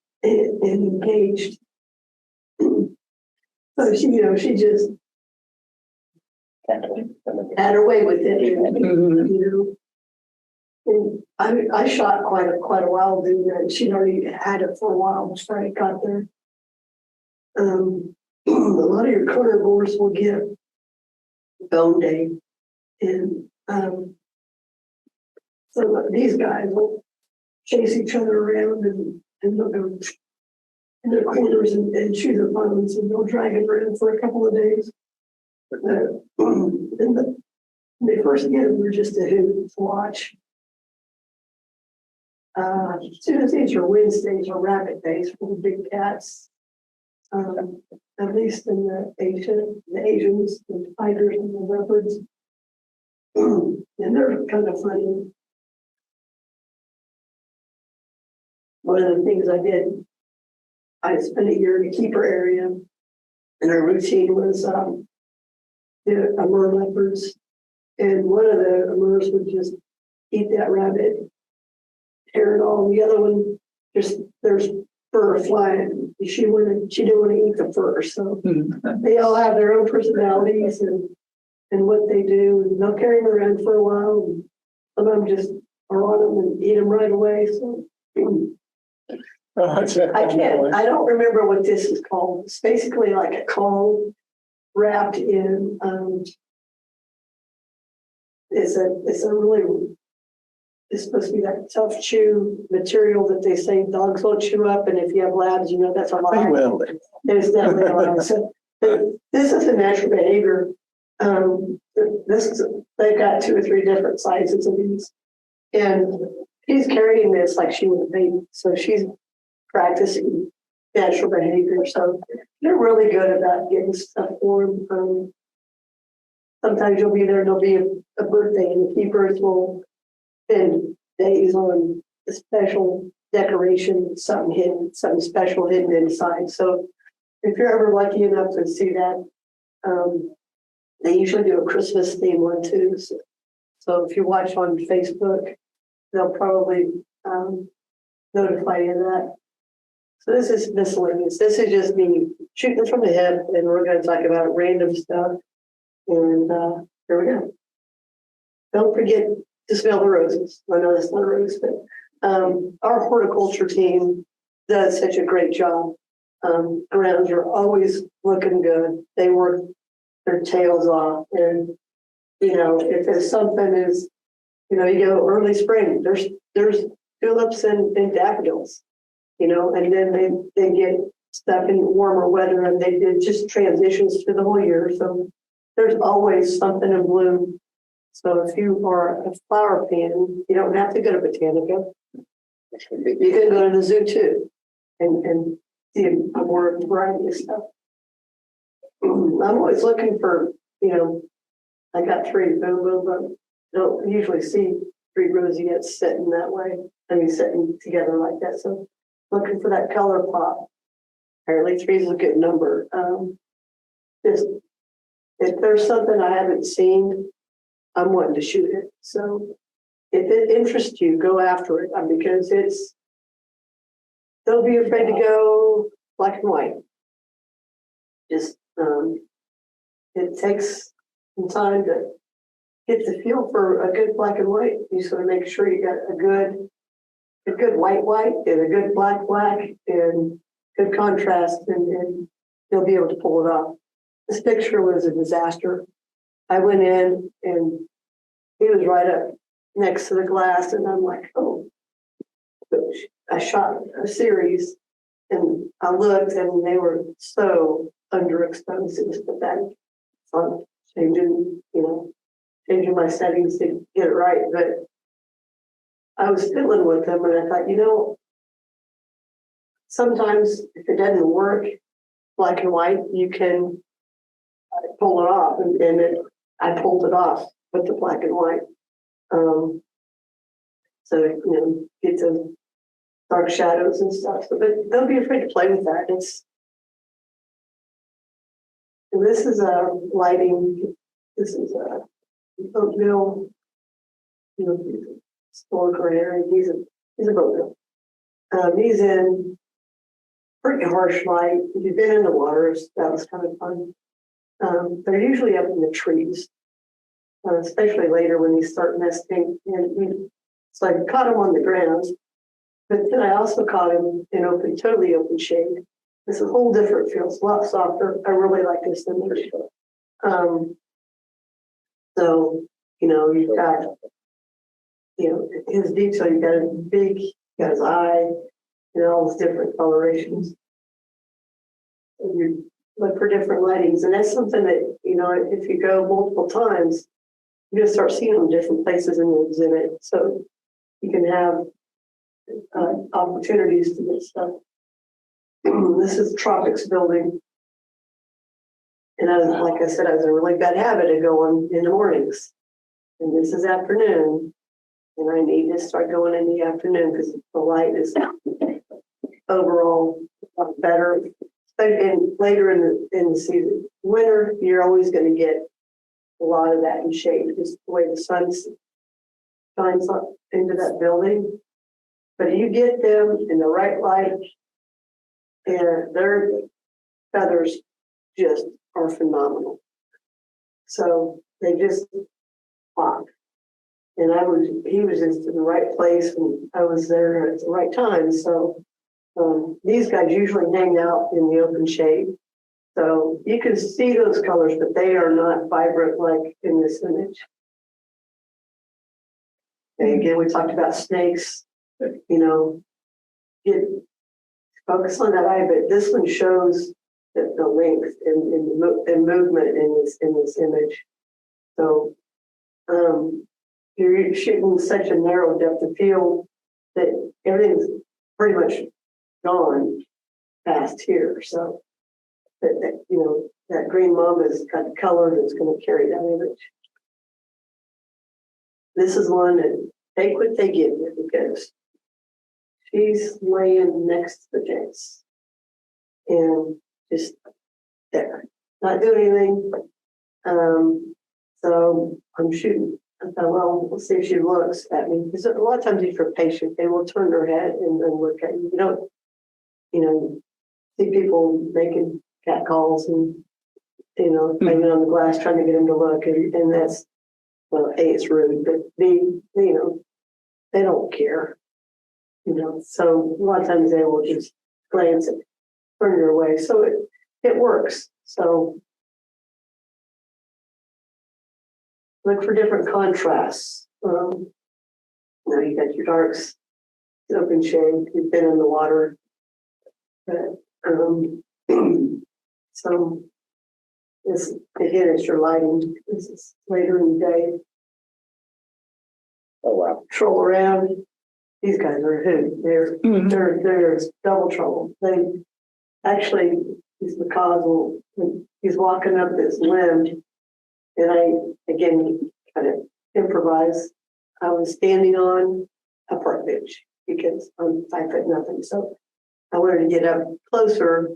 engaged. So she just had her way with it, And I shot quite a while doing that. She'd already had it for a while before I got there. A lot of your carnivores will get bone day, and so these guys will chase each other around and they'll go in their corners and chew their bones, and they'll drag them around for a couple of days. And when they first get them, they're just a hoot to watch. As soon as these are Wednesdays or rabbit days for the big cats, at least in the Asians, the tigers and the leopards, and they're kind of funny. One of the things I did, I spent a year in the keeper area, and our routine was the Amur leopards, and one of the Amurs would just eat that rabbit, tear it all. The other one, there's fur flying. She didn't want to eat the fur, so they all have their own personalities and what they do, and they'll carry them around for a while. And some of them just are on them and eat them right away. So I don't remember what this is called. It's basically like a cone wrapped in. It's supposed to be that tough chew material that they say dogs will chew up, and if you have labs, that's a lie. They will. There's definitely a lie. So this is a natural behavior. They've got 2 or 3 different sizes of these, and she's carrying this like she was a baby. So she's practicing natural behavior. So they're really good about getting stuff for them. Sometimes you'll be there and there'll be a birthday and the keepers will spend days on a special decoration, something special hidden inside. So if you're ever lucky enough to see that, they usually do a Christmas theme one too. So if you watch on Facebook, they'll probably notify you of that. So this is miscellaneous. This is just me shooting from the hip, and we're going to talk about random stuff. And here we go. Don't forget to smell the roses. I know that's not a rose, but our horticulture team does such a great job. Grounds are always looking good. They work their tails off. And, you know, if there's something is, you know, you go early spring, there's tulips and daffodils, you know, and then they get stuck in warmer weather and it just transitions through the whole year. So there's always something in bloom. So if you are a flower fan, you don't have to go to Botanica. You can go to the zoo too and see a more variety of stuff. I'm always looking for, you know, I got 3 boom, but don't usually see 3 rosettes sitting that way. I mean, sitting together like that. So looking for that color pop. Apparently 3 is a good number. Just if there's something I haven't seen, I'm wanting to shoot it. So if it interests you, go after it because don't be afraid to go black and white. Just, it takes some time to get the feel for a good black and white. You just want to make sure you got a good white and a good black and good contrast and you'll be able to pull it off. This picture was a disaster. I went in and he was right up next to the glass and I'm like, oh, I shot a series and I looked and they were so underexposed. It was pathetic. So I'm changing my settings to get it right. But I was fiddling with them and I thought, you know, sometimes if it doesn't work black and white, you can pull it off. I pulled it off with the black and white. So, you know, get those dark shadows and stuff. So, but don't be afraid to play with that. This is a lighting. This is a oatmeal, you know, store area. He's a oatmeal. He's in pretty harsh light. If you've been in the waters, that was kind of fun. They're usually up in the trees, especially later when they start nesting. So I caught them on the ground, but then I also caught them in totally open shade. It's a whole different feel. It's a lot softer. I really like this image. So, you know, you've got, you know, his detail, you've got a big, you got his eye, and all those different colorations. And you look for different lightings. And that's something that, you know, if you go multiple times, you're going to start seeing them in different places in the exhibit. So you can have opportunities to get stuff. This is the Tropics building. And like I said, I was a really bad habit of going in the mornings. And this is afternoon. And I need to start going in the afternoon because the light is overall better. And later in the season, winter, you're always going to get a lot of that in shade because the way the sun shines up into that building. But you get them in the right light, and their feathers just are phenomenal. So they just pop. And he was just in the right place, and I was there at the right time. So these guys usually hang out in the open shade. So you can see those colors, but they are not vibrant like in this image. And again, we talked about snakes, you know, focus on that eye, but this one shows the length and movement in this image. So you're shooting such a narrow depth of field, that everything's pretty much gone past here, so that you know, that green mamba's got the color that's gonna carry that image. This is one that take what they give you because she's laying next to the fence and just there, not doing anything. So I'm shooting. I thought, well, we'll see if she looks at me. Because a lot of times if you're patient, they will turn their head and then look at you. You don't, you know, see people making cat calls and, you know, banging on the glass trying to get them to look. And that's, well, A, it's rude, but B, you know, they don't care. You know, so a lot of times they will just glance and turn your way. So it works. So look for different contrasts. You know, you got your darks, open shade, you've been in the water. But so this again is your lighting. This is later in the day. Oh, wow. Troll around. These guys are a hoot. They're double trouble. They actually, these macaws will, he's walking up this limb, and I again kind of improvise. I was standing on a park bench because I'm 5'0", so I wanted to get up closer.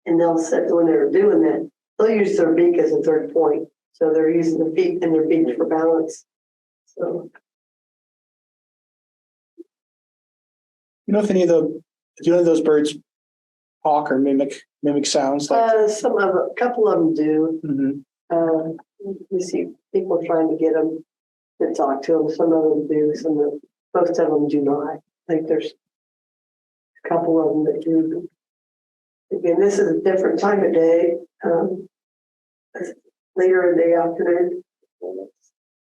And they'll sit when they're doing that. They'll use their beak as a third point, so they're using the feet and their beak for balance. So. You know if any of the, do any of those birds talk or mimic sounds? Like, A couple of them do. Mhm. You see people trying to get them to talk to them. Some of them do. Most of them do not. I think there's a couple of them that do. Again, this is a different time of day. Later in the afternoon,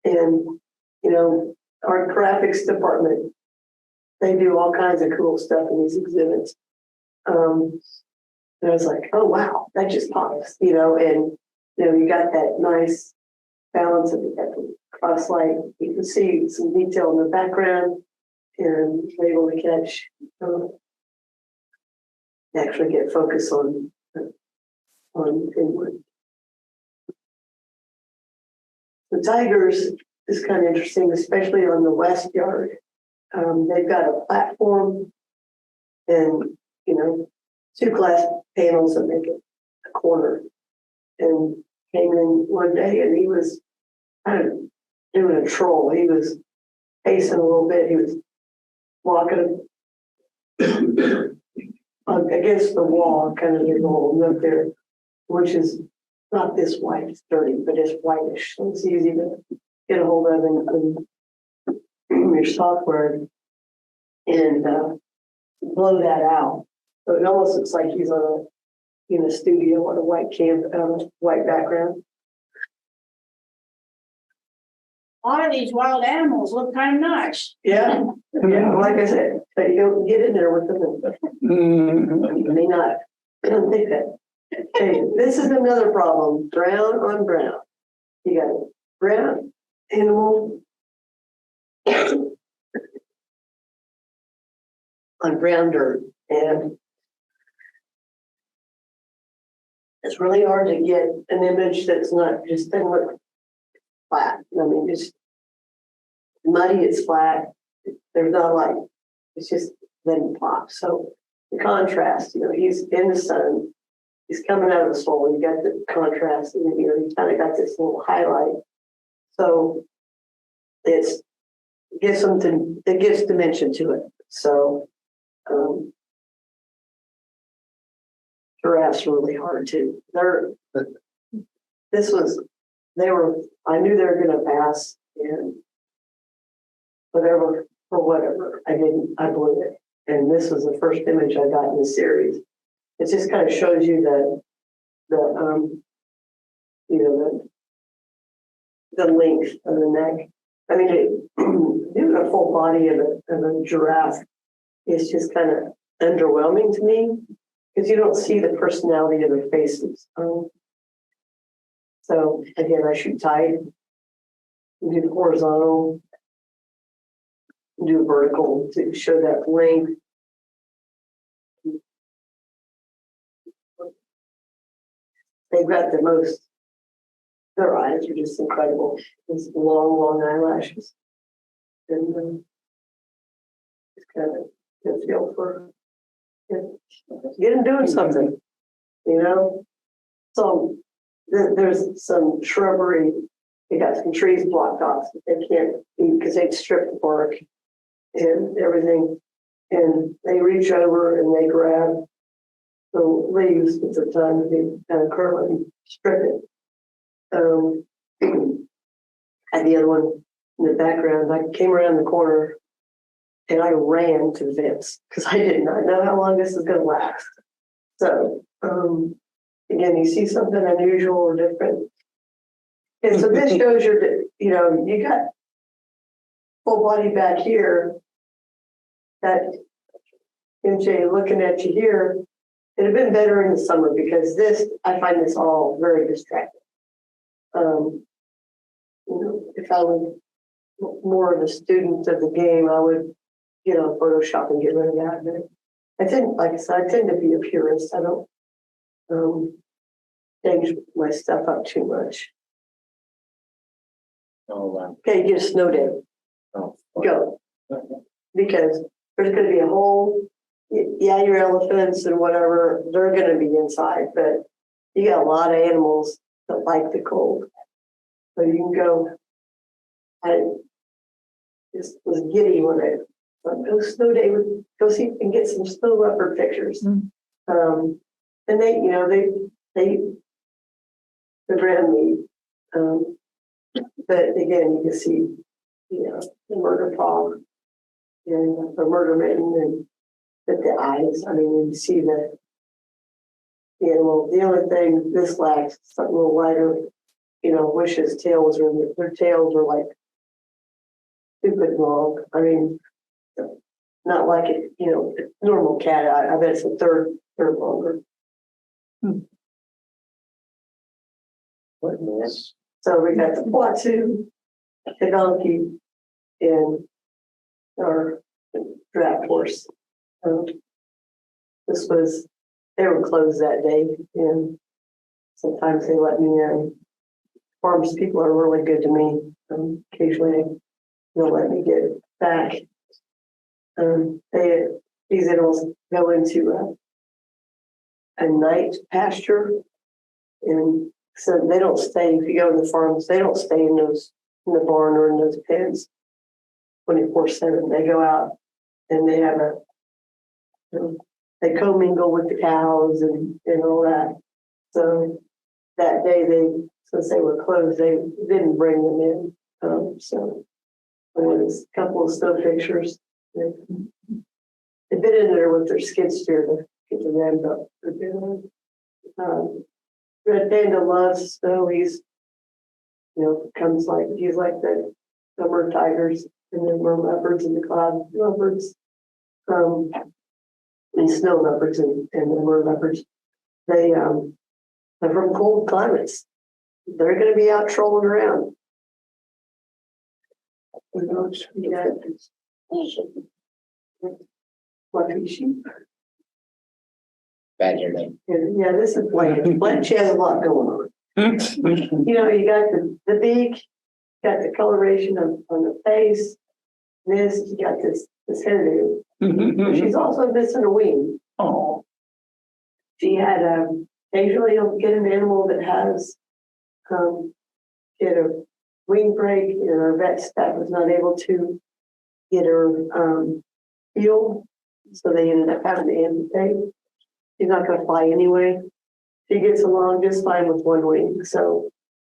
and you know, our graphics department, they do all kinds of cool stuff in these exhibits. And I was like, oh wow, that just pops, you know, and you know, you got that nice balance of the cross light. You can see some detail in the background and you're able to catch, actually get focus on inward. The tigers is kind of interesting, especially on the west yard. They've got a platform and, you know, 2 glass panels that make it a corner. And came in one day and he was kind of doing a troll. He was pacing a little bit. He was walking against the wall, kind of there's a little nook there, which is not this white, it's dirty, but it's whitish. So it's easy to get a hold of in your software and blow that out. So it almost looks like he's in a studio on a white background. A lot of these wild animals look kind of nice. Yeah, yeah. Like I said, but you don't get in there with them. Mhm. You may not. I don't think that. Okay, this is another problem. Brown on brown. You got brown animal on brown dirt, and it's really hard to get an image that's not just doesn't look flat. I mean, just muddy. It's flat. There's not like it's just then pop. So the contrast, you know, he's in the sun. He's coming out of the soil. You got the contrast, and you know, you kind of got this little highlight. So it gives dimension to it. So giraffes are really hard too. I knew they were going to pass, and whatever, I blew it. And this was the first image I got in the series. It just kind of shows you the length of the neck. I mean, doing a full body of a giraffe is just kind of underwhelming to me because you don't see the personality of their faces. So again, I shoot tight, do the horizontal. do vertical to show that length. They've got the most, their eyes are just incredible. These long, long eyelashes. And it's kind of good feel for get them doing something, you know? So there's some shrubbery. They got some trees blocked off that they can't eat because they'd strip the bark and everything. And they reach over and they grab the leaves with their tongue, they kind of curl it and strip it. And the other one in the background, I came around the corner and I ran to the fence because I did not know how long this is going to last. So, again, you see something unusual or different. And so this shows you got full body back here, that MJ looking at you here. It'd have been better in the summer because I find this all very distracting. If I was more of a student of the game, I would, Photoshop and get rid of that. But I tend, like I said, I tend to be a purist. I don't change my stuff up too much. Oh, wow. Okay, get a snow day. Oh, Go. Because there's going to be a whole, your elephants and whatever, they're going to be inside, but you got a lot of animals that like the cold. So you can go, I just was giddy when I go snow day, go see and get some snow leopard pictures. And they're around me. But again, you can see, the murder paw and the murder mitten and but the eyes. I mean, you see the animal. The only thing this lacks something a little lighter. Wish his tails or their tails are like stupid long. I mean, not like it. Normal cat. I bet it's a third longer. What mess? So we got the Watu, the donkey, and our draft horse. They were closed that day, and sometimes they let me in. Farms people are really good to me. Occasionally they'll let me get back. These animals go into a night pasture, and so they don't stay. If you go to the farms, they don't stay in the barn or in those pens 24/7. They go out and they have they commingle with the cows and all that. So that day since they were closed, they didn't bring them in. So there was a couple of snow pictures. They've been in there with their skid steer to get the rams up for dinner. Red Panda loves snow. He's he's like the summer tigers and the merle leopards and the cloud leopards. And snow leopards and the merle leopards. They're from cold climates. They're going to be out trolling around. Fluffy sheep. Badger name. Yeah, this is Blanche. Blanche has a lot going on. You got the beak, got the coloration on the face. You got this hairdo. But she's also missing a wing. Oh, She had occasionally you'll get an animal that has get a wing break, and our vet staff was not able to get her healed, so they ended up having to amputate. She's not going to fly anyway. She gets along just fine with one wing, so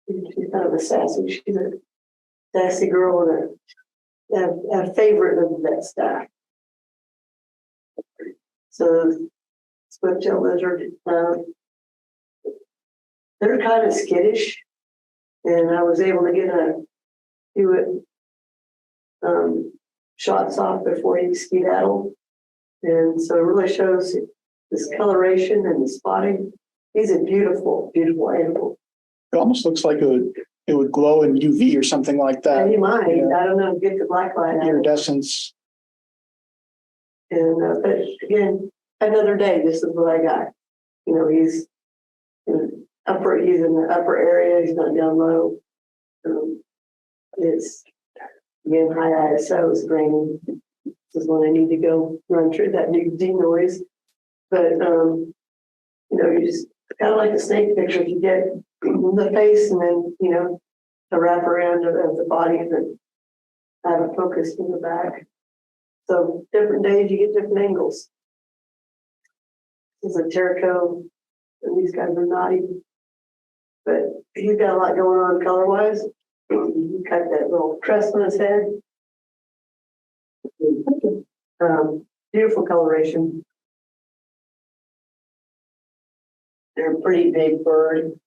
she's kind of a sassy. She's a sassy girl and a favorite of the vet staff. So swift-tailed lizard, they're kind of skittish, and I was able to get a few shots off before he skedaddled, and so it really shows this coloration and the spotting. He's a beautiful, beautiful animal. it almost looks like it would glow in UV or something like that. And he might, Yeah. I don't know, get the black light out. Iridescence. And, but again, another day, this is what I got. You know, he's in the upper area, he's not down low. It's, again, high ISO is grainy. This is when I need to go run through that new D noise. But, you know, you just kind of like the snake picture, you get the face and then, you know, the wraparound of the body that have it focused in the back. So different days, you get different angles. This is a Terrico, and these guys are naughty. But he's got a lot going on color-wise. He got that little crest on his head. Beautiful coloration. They're a pretty big bird.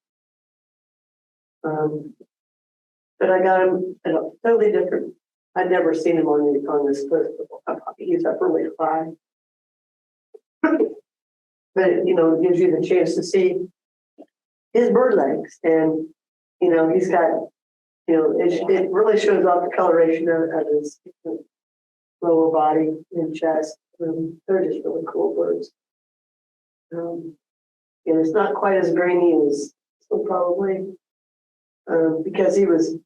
But I got him at a totally different. I'd never seen him on this list before. He's up really high. But, you know, it gives you the chance to see his bird legs. And, you know, he's got, you know, it really shows off the coloration of his lower body and chest. They're just really cool birds. And it's not quite as grainy as probably because he was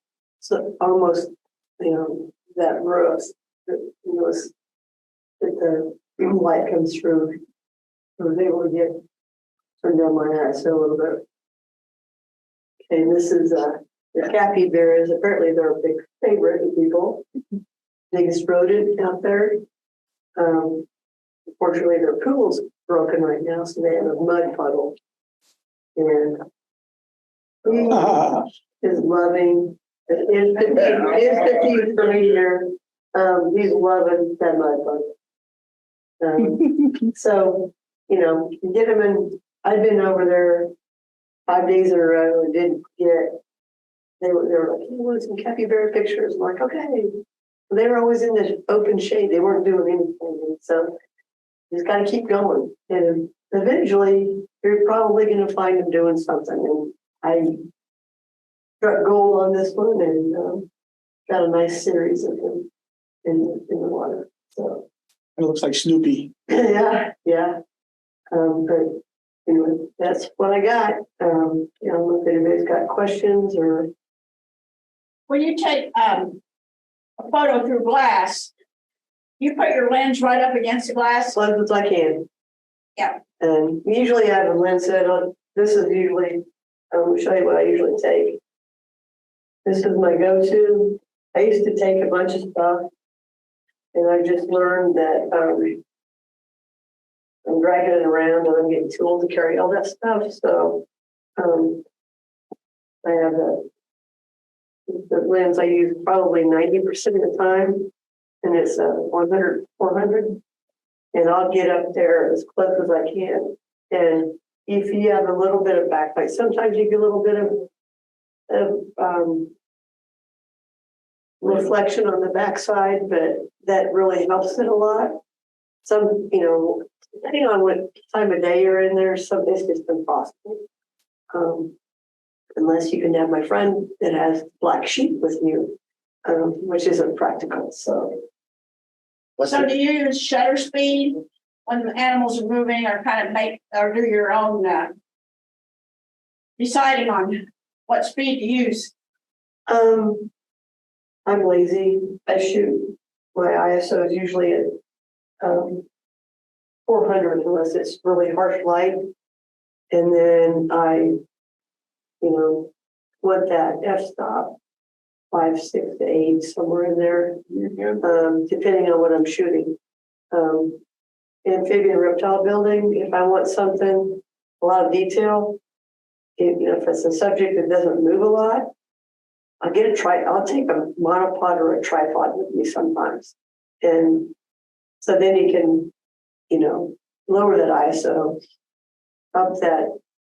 almost, you know, that rust that, you know, that the light comes through. I was able to turn down my eyes a little bit. Okay, this is the capybaras. Apparently, they're a big favorite of people. Biggest rodent out there. Unfortunately, their pool's broken right now, so they have a mud puddle. And he is loving. It's 15 for me here. He's loving that mud puddle. So, you know, you get him in. I've been over there 5 days in a row and didn't get. They were like, "You want some capybara pictures?" I'm like, "Okay." They were always in the open shade. They weren't doing anything. And so you just got to keep going. And eventually, you're probably going to find them doing something. And I struck gold on this one and got a nice series of them in the water. So It looks like Snoopy. yeah. But anyway, that's what I got. You know, if anybody's got questions or When you take a photo through glass, you put your lens right up against the glass. as close as I can. Yeah. And usually I have a lens set on. This is usually, I'll show you what I usually take. This is my go-to. I used to take a bunch of stuff, and I just learned that I'm dragging it around and I'm getting too old to carry all that stuff. So I have the lens I use probably 90% of the time, and it's 100, 400. And I'll get up there as close as I can. And if you have a little bit of backlight, sometimes you get a little bit of reflection on the backside, but that really helps it a lot. Some, you know, depending on what time of day you're in there, it's just impossible. Unless you can have my friend that has black sheep with you, which isn't practical. So. So do you use shutter speed when the animals are moving, or kind of do your own deciding on what speed to use? I'm lazy. I shoot. My ISO is usually at 400 unless it's really harsh light, and then I, you know, want that f-stop 5, 6 to 8, somewhere in there, depending on what I'm shooting. Amphibian reptile building, if I want something, a lot of detail, you know, if it's a subject that doesn't move a lot, I'll take a monopod or a tripod with me sometimes. And so then you can, you know, lower that ISO, up that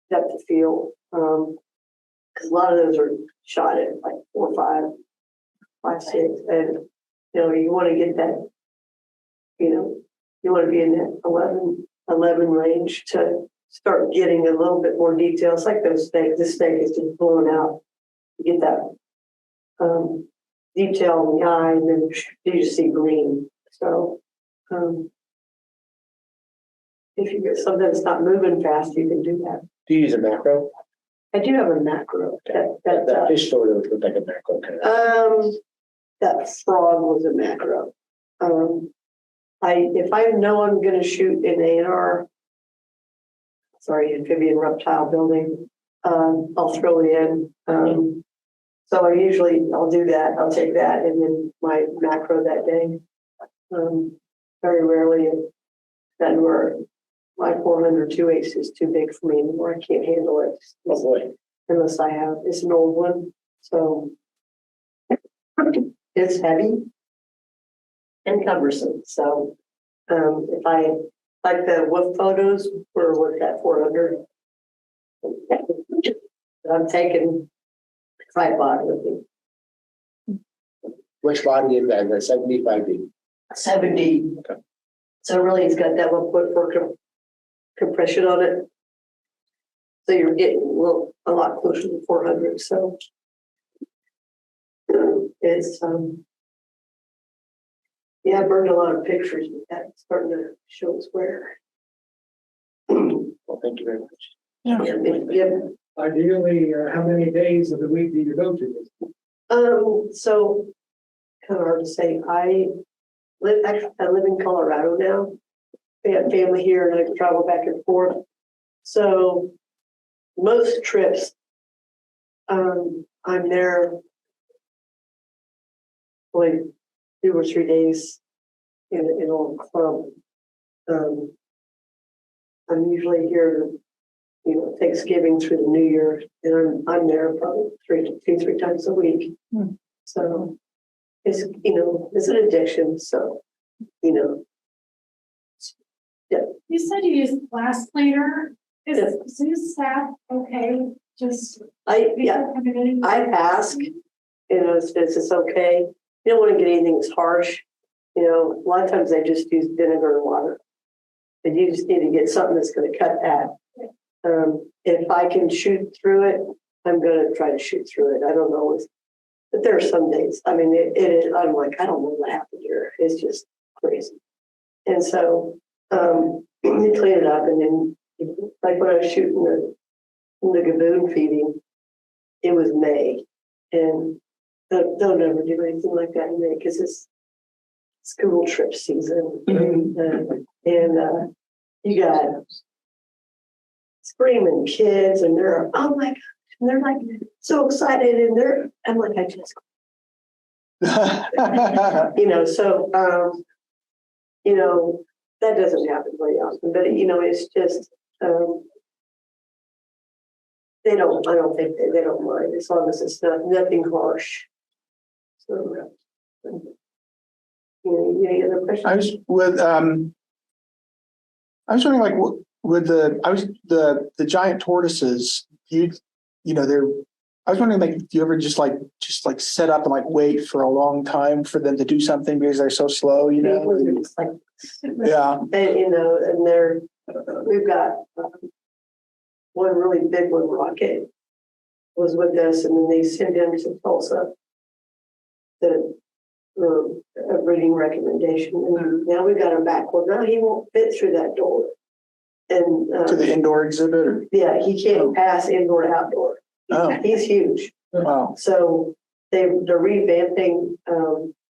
depth of field. Because a lot of those are shot at like 4, 5, 6, and you know you want to get that, you know, you want to be in that 11 range to start getting a little bit more detail. It's like those snakes. This snake is just blown out, You get that detail in the eye, and then you just see green. So if you get something that's not moving fast, you can do that. Do you use a macro? I do have a macro. That fish sort of looked like a macro kind of. That frog was a macro. If I know I'm going to shoot in A&R, amphibian reptile building, I'll throw it in. So I'll do that. I'll take that and then my macro that day. Very rarely, then my 400 2/8 is too big for me anymore. I can't handle it. Oh boy. Unless it's an old one. So it's heavy and cumbersome. So if I like the wolf photos for what that 400, I'm taking tripod with me. Which body is that? The 75D? 70. Okay. So really, it's got that 1.4 compression on it. So you're getting a lot closer to 400. So it's I burned a lot of pictures with that. It's starting to show its wear. Well, thank you very much. Yeah. Ideally, how many days of the week do you go to? So kind of hard to say. I live in Colorado now. I have family here and I travel back and forth. So most trips, I'm there like 2 or 3 days in a club. I'm usually here, Thanksgiving through the New Year, and I'm there probably 3 times a week. So it's it's an addiction. So yeah. You said you use glass cleaner. Is zoo staff okay? Just I ask, if it's okay. You don't want to get anything that's harsh. A lot of times they just use vinegar and water. And you just need to get something that's going to cut that. If I can shoot through it, I'm going to try to shoot through it. I don't know. But there are some days. I mean, I'm like, I don't know what happened here. It's just crazy. And so you clean it up. And then, like when I was shooting the gaboon feeding, it was May. And they'll never do anything like that in May because it's school trip season. And you got screaming kids and they're, oh my gosh, and they're like so excited and I'm like, I just, that doesn't happen very often, but it's just, I don't think they don't mind as long as it's nothing harsh. So, any other questions? I was wondering, like, with the giant tortoises, I was wondering, like, do you ever just set up and wait for a long time for them to do something because they're so slow, It's like, Yeah. And we've got one really big one, Rocket, was with us, and then they sent him to Tulsa, a breeding recommendation. And now we've got him back. Well, now he won't fit through that door. And To the indoor exhibit? Or? Yeah, he can't pass indoor to outdoor. Oh. He's huge. Wow. So they're revamping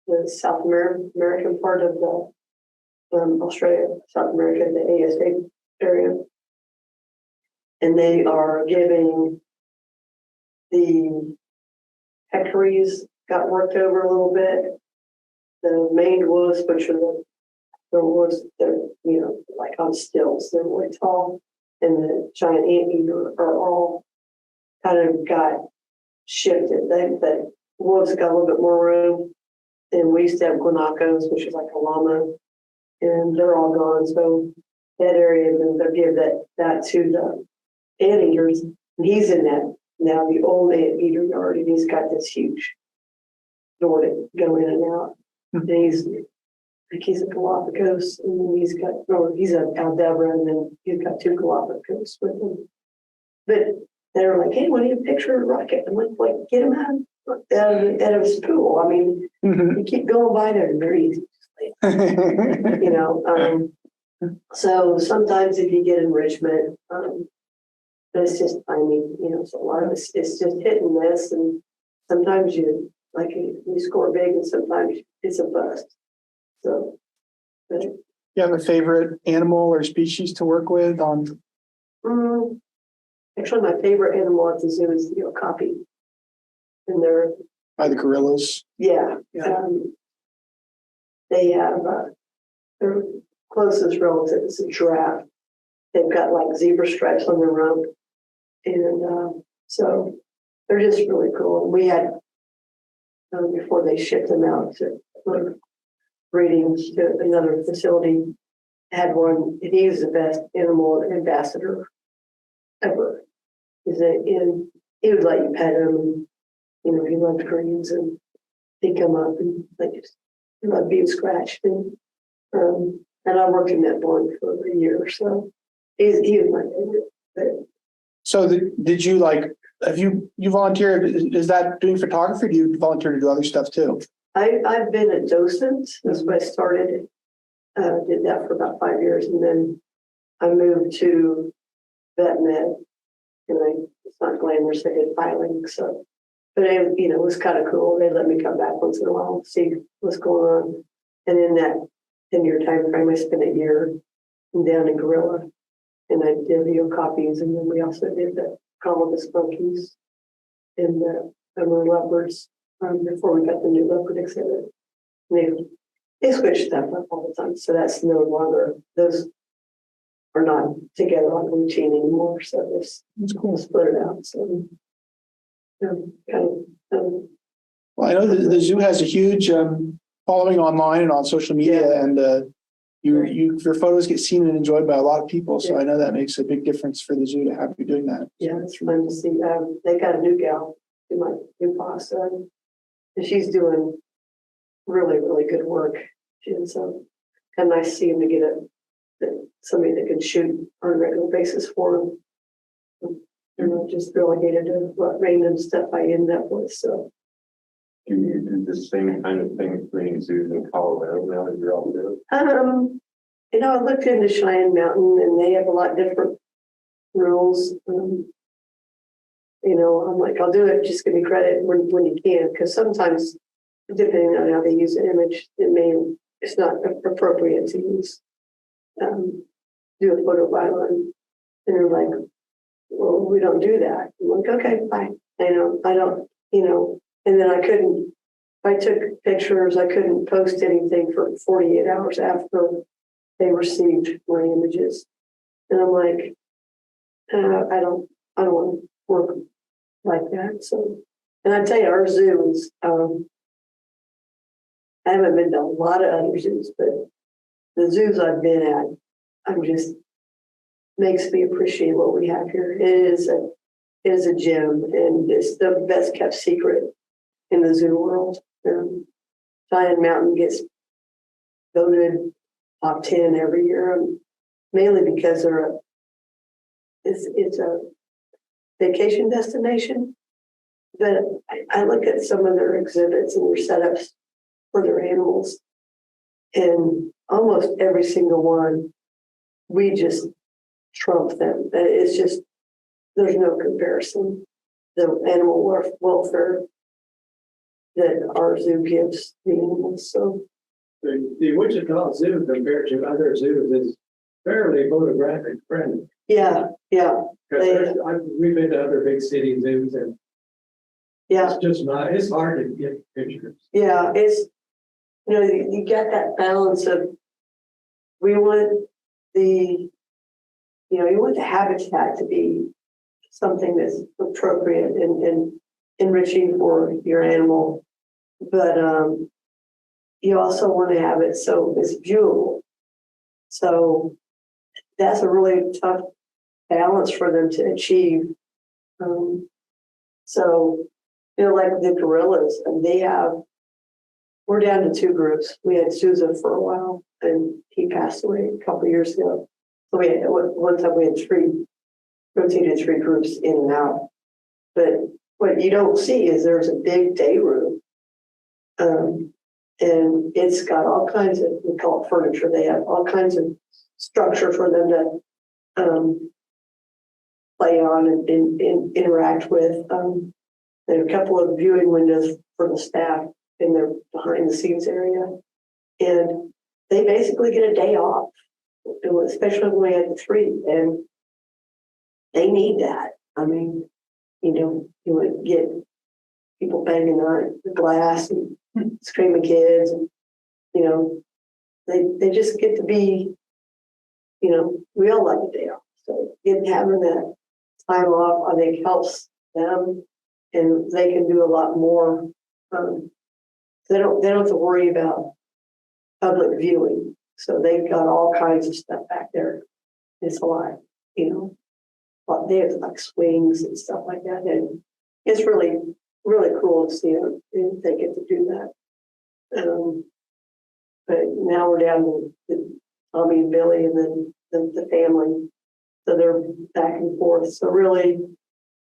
the South American part of the Australia, South America, the ASA area. And they are giving the peccaries got worked over a little bit. The maned wolves, which are the wolves, they're like on stilts, they're really tall, and the giant anteater are all kind of got shifted. The wolves got a little bit more room, and we used to have guanacos, which is like a llama, and they're all gone. So that area, they'll give that to the anteaters, and he's in that now, the old anteater yard, and he's got this huge door to go in and out. And he's a Galapagos, and then he's a Aldebra, and then he's got 2 Galapagos with him. But they were like, hey, want to get a picture of Rocket? I'm like, get him out of his pool. I mean, Mhm. you keep going by there and they're easy, you know. So sometimes if you get enrichment, but it's just, I mean, you know, so a lot of it's just hit and miss, and sometimes you score big, and sometimes it's a bust. So, but, You have a favorite animal or species to work with on? actually, my favorite animal at the zoo is the okapi, and they're By the gorillas. yeah, Yeah. they have their closest relative is a giraffe. They've got like zebra stripes on their rump, and so they're just really cool. We had before they shipped them out to breeding to another facility, had one, and he was the best animal ambassador ever. And he would let you pet him, and, you know, he loved greens, and he'd come up and he loved being scratched. And I worked in that barn for a year or so. He was my favorite. But So did you have you volunteered? Is that doing photography? Or do you volunteer to do other stuff too? I've been a docent. That's what I started. Did that for about 5 years, and then I moved to vet med, and it's not glamorous. I did filing, so, but it, you know, it was kind of cool. They let me come back once in a while, see what's going on. And in that 10-year time frame, I spent a year down in Gorilla, and I did the copies, and then we also did the colobus monkeys and the emerald leopards before we got the new leopard exhibit. And they switch stuff up all the time, so that's no longer, those are not together on routine anymore, so this That's cool. split it out, so kind of, Well, I know the zoo has a huge following online and on social media, and your photos get seen and enjoyed by a lot of people. So I know that makes a big difference for the zoo to have you doing that. yeah, it's fun to see. They got a new gal in my new boss, and she's doing really, really good work. And so kind of nice to see him to get somebody that can shoot on a regular basis for him. You know, just relegated to what random stuff I end up with. So Do you do the same kind of thing between zoos in Colorado now that you're all there? you know, I looked into Cheyenne Mountain, and they have a lot different rules. You know, I'm like, I'll do it. Just give me credit when you can, because sometimes, depending on how they use the image, it's not appropriate to use do a photo byline. And they're like, well, we don't do that. I'm like, okay, fine. I don't, you know. And then if I took pictures, I couldn't post anything for 48 hours after they received my images. And I'm like, I don't want to work like that. So, and I tell you, our zoo is, I haven't been to a lot of other zoos, but the zoos I've been at, makes me appreciate what we have here. It is a gem, and it's the best kept secret in the zoo world. Cheyenne Mountain gets voted top 10 every year, mainly because it's a vacation destination. But I look at some of their exhibits and their setups for their animals, and almost every single one, we just trump them. It's just, there's no comparison. The animal welfare that our zoo gives the animals. So The Wichita Zoo compared to other zoos is fairly photographic friendly. yeah. Because we've been to other big city zoos, and Yeah, it's just not, it's hard to get pictures. yeah, it's, you know, you get that balance of, we want you want the habitat to be something that's appropriate and enriching for your animal, but you also want to have it so it's viewable. So that's a really tough balance for them to achieve. So, you know, like the gorillas, and we're down to 2 groups. We had Susan for a while, and he passed away a couple of years ago. So we had, one time we had 3. rotated 3 groups in and out. But what you don't see is there's a big day room. And it's got all kinds of, we call it furniture. They have all kinds of structure for them to play on and interact with. There are a couple of viewing windows for the staff in their behind the scenes area. And they basically get a day off, especially when we had the 3. And they need that. I mean, you would get people banging on the glass and screaming kids, and they just get to be, we all like a day off. So having that time off, I think, helps them, and they can do a lot more. They don't have to worry about public viewing, so they've got all kinds of stuff back there. It's a lot, they have like swings and stuff like that, and it's really, really cool to see them if they get to do that. But now we're down to Tommy and Billy, and then the family, so they're back and forth. So really,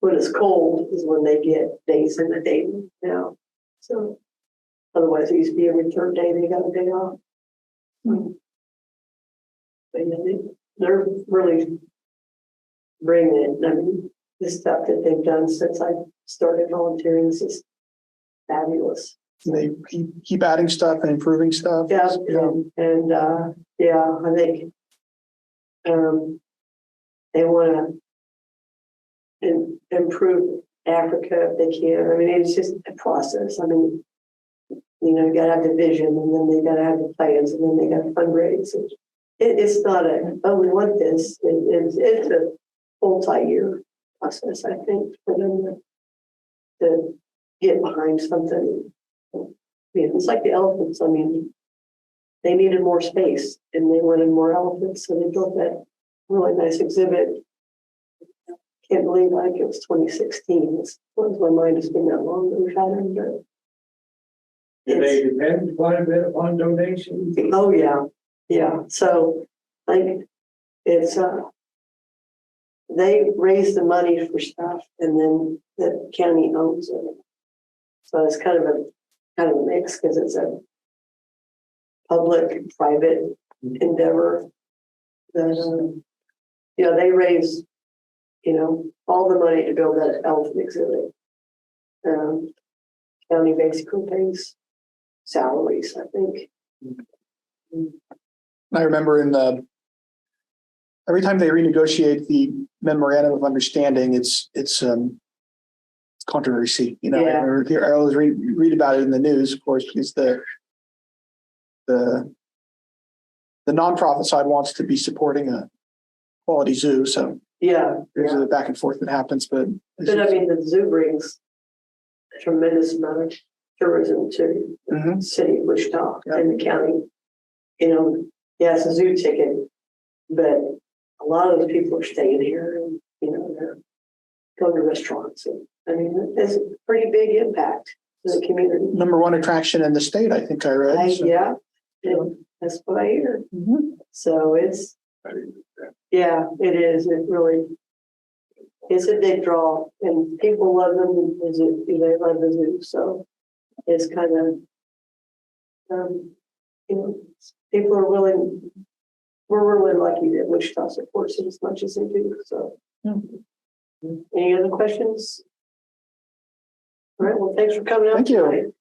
when it's cold is when they get days in the day now. So otherwise, it used to be every 3rd day they got a day off. But yeah, they're really bringing it. I mean, the stuff that they've done since I started volunteering is just fabulous. They keep adding stuff and improving stuff. Yeah, and I think they want to improve Africa if they can. I mean, it's just a process. I mean, you got to have the vision, and then they got to have the plans, and then they got to fundraise. It's not we want this. It's a multi-year process, I think, for them to get behind something. It's like the elephants. I mean, they needed more space and they wanted more elephants, so they built that really nice exhibit. Can't believe it was 2016. It's my mind has been that long that we've had them, but Do they depend quite a bit upon donations? oh yeah. So like it's they raise the money for stuff, and then the county owns it. So it's kind of a mix, because it's a public-private endeavor. That they raise, all the money to build that elephant exhibit. County basically pays salaries, I think. I remember every time they renegotiate the memorandum of understanding, it's controversy. Yeah. I always read about it in the news, of course, because the nonprofit side wants to be supporting a quality zoo. So there's a back and forth that happens, but I mean, the zoo brings a tremendous amount of tourism to the city of Wichita and the county. It's a zoo ticket, but a lot of those people are staying here, and they're going to restaurants. And I mean, there's a pretty big impact to the community. #1 attraction in the state, I think I read. Yeah, that's what I hear. So it's, it is. It really, it's a big draw, and people love them to visit. They love the zoo, so it's kind of, people are willing. We're really lucky that Wichita supports it as much as they do. So, any other questions? All right. Well, thanks for coming out. Thank you. Tonight.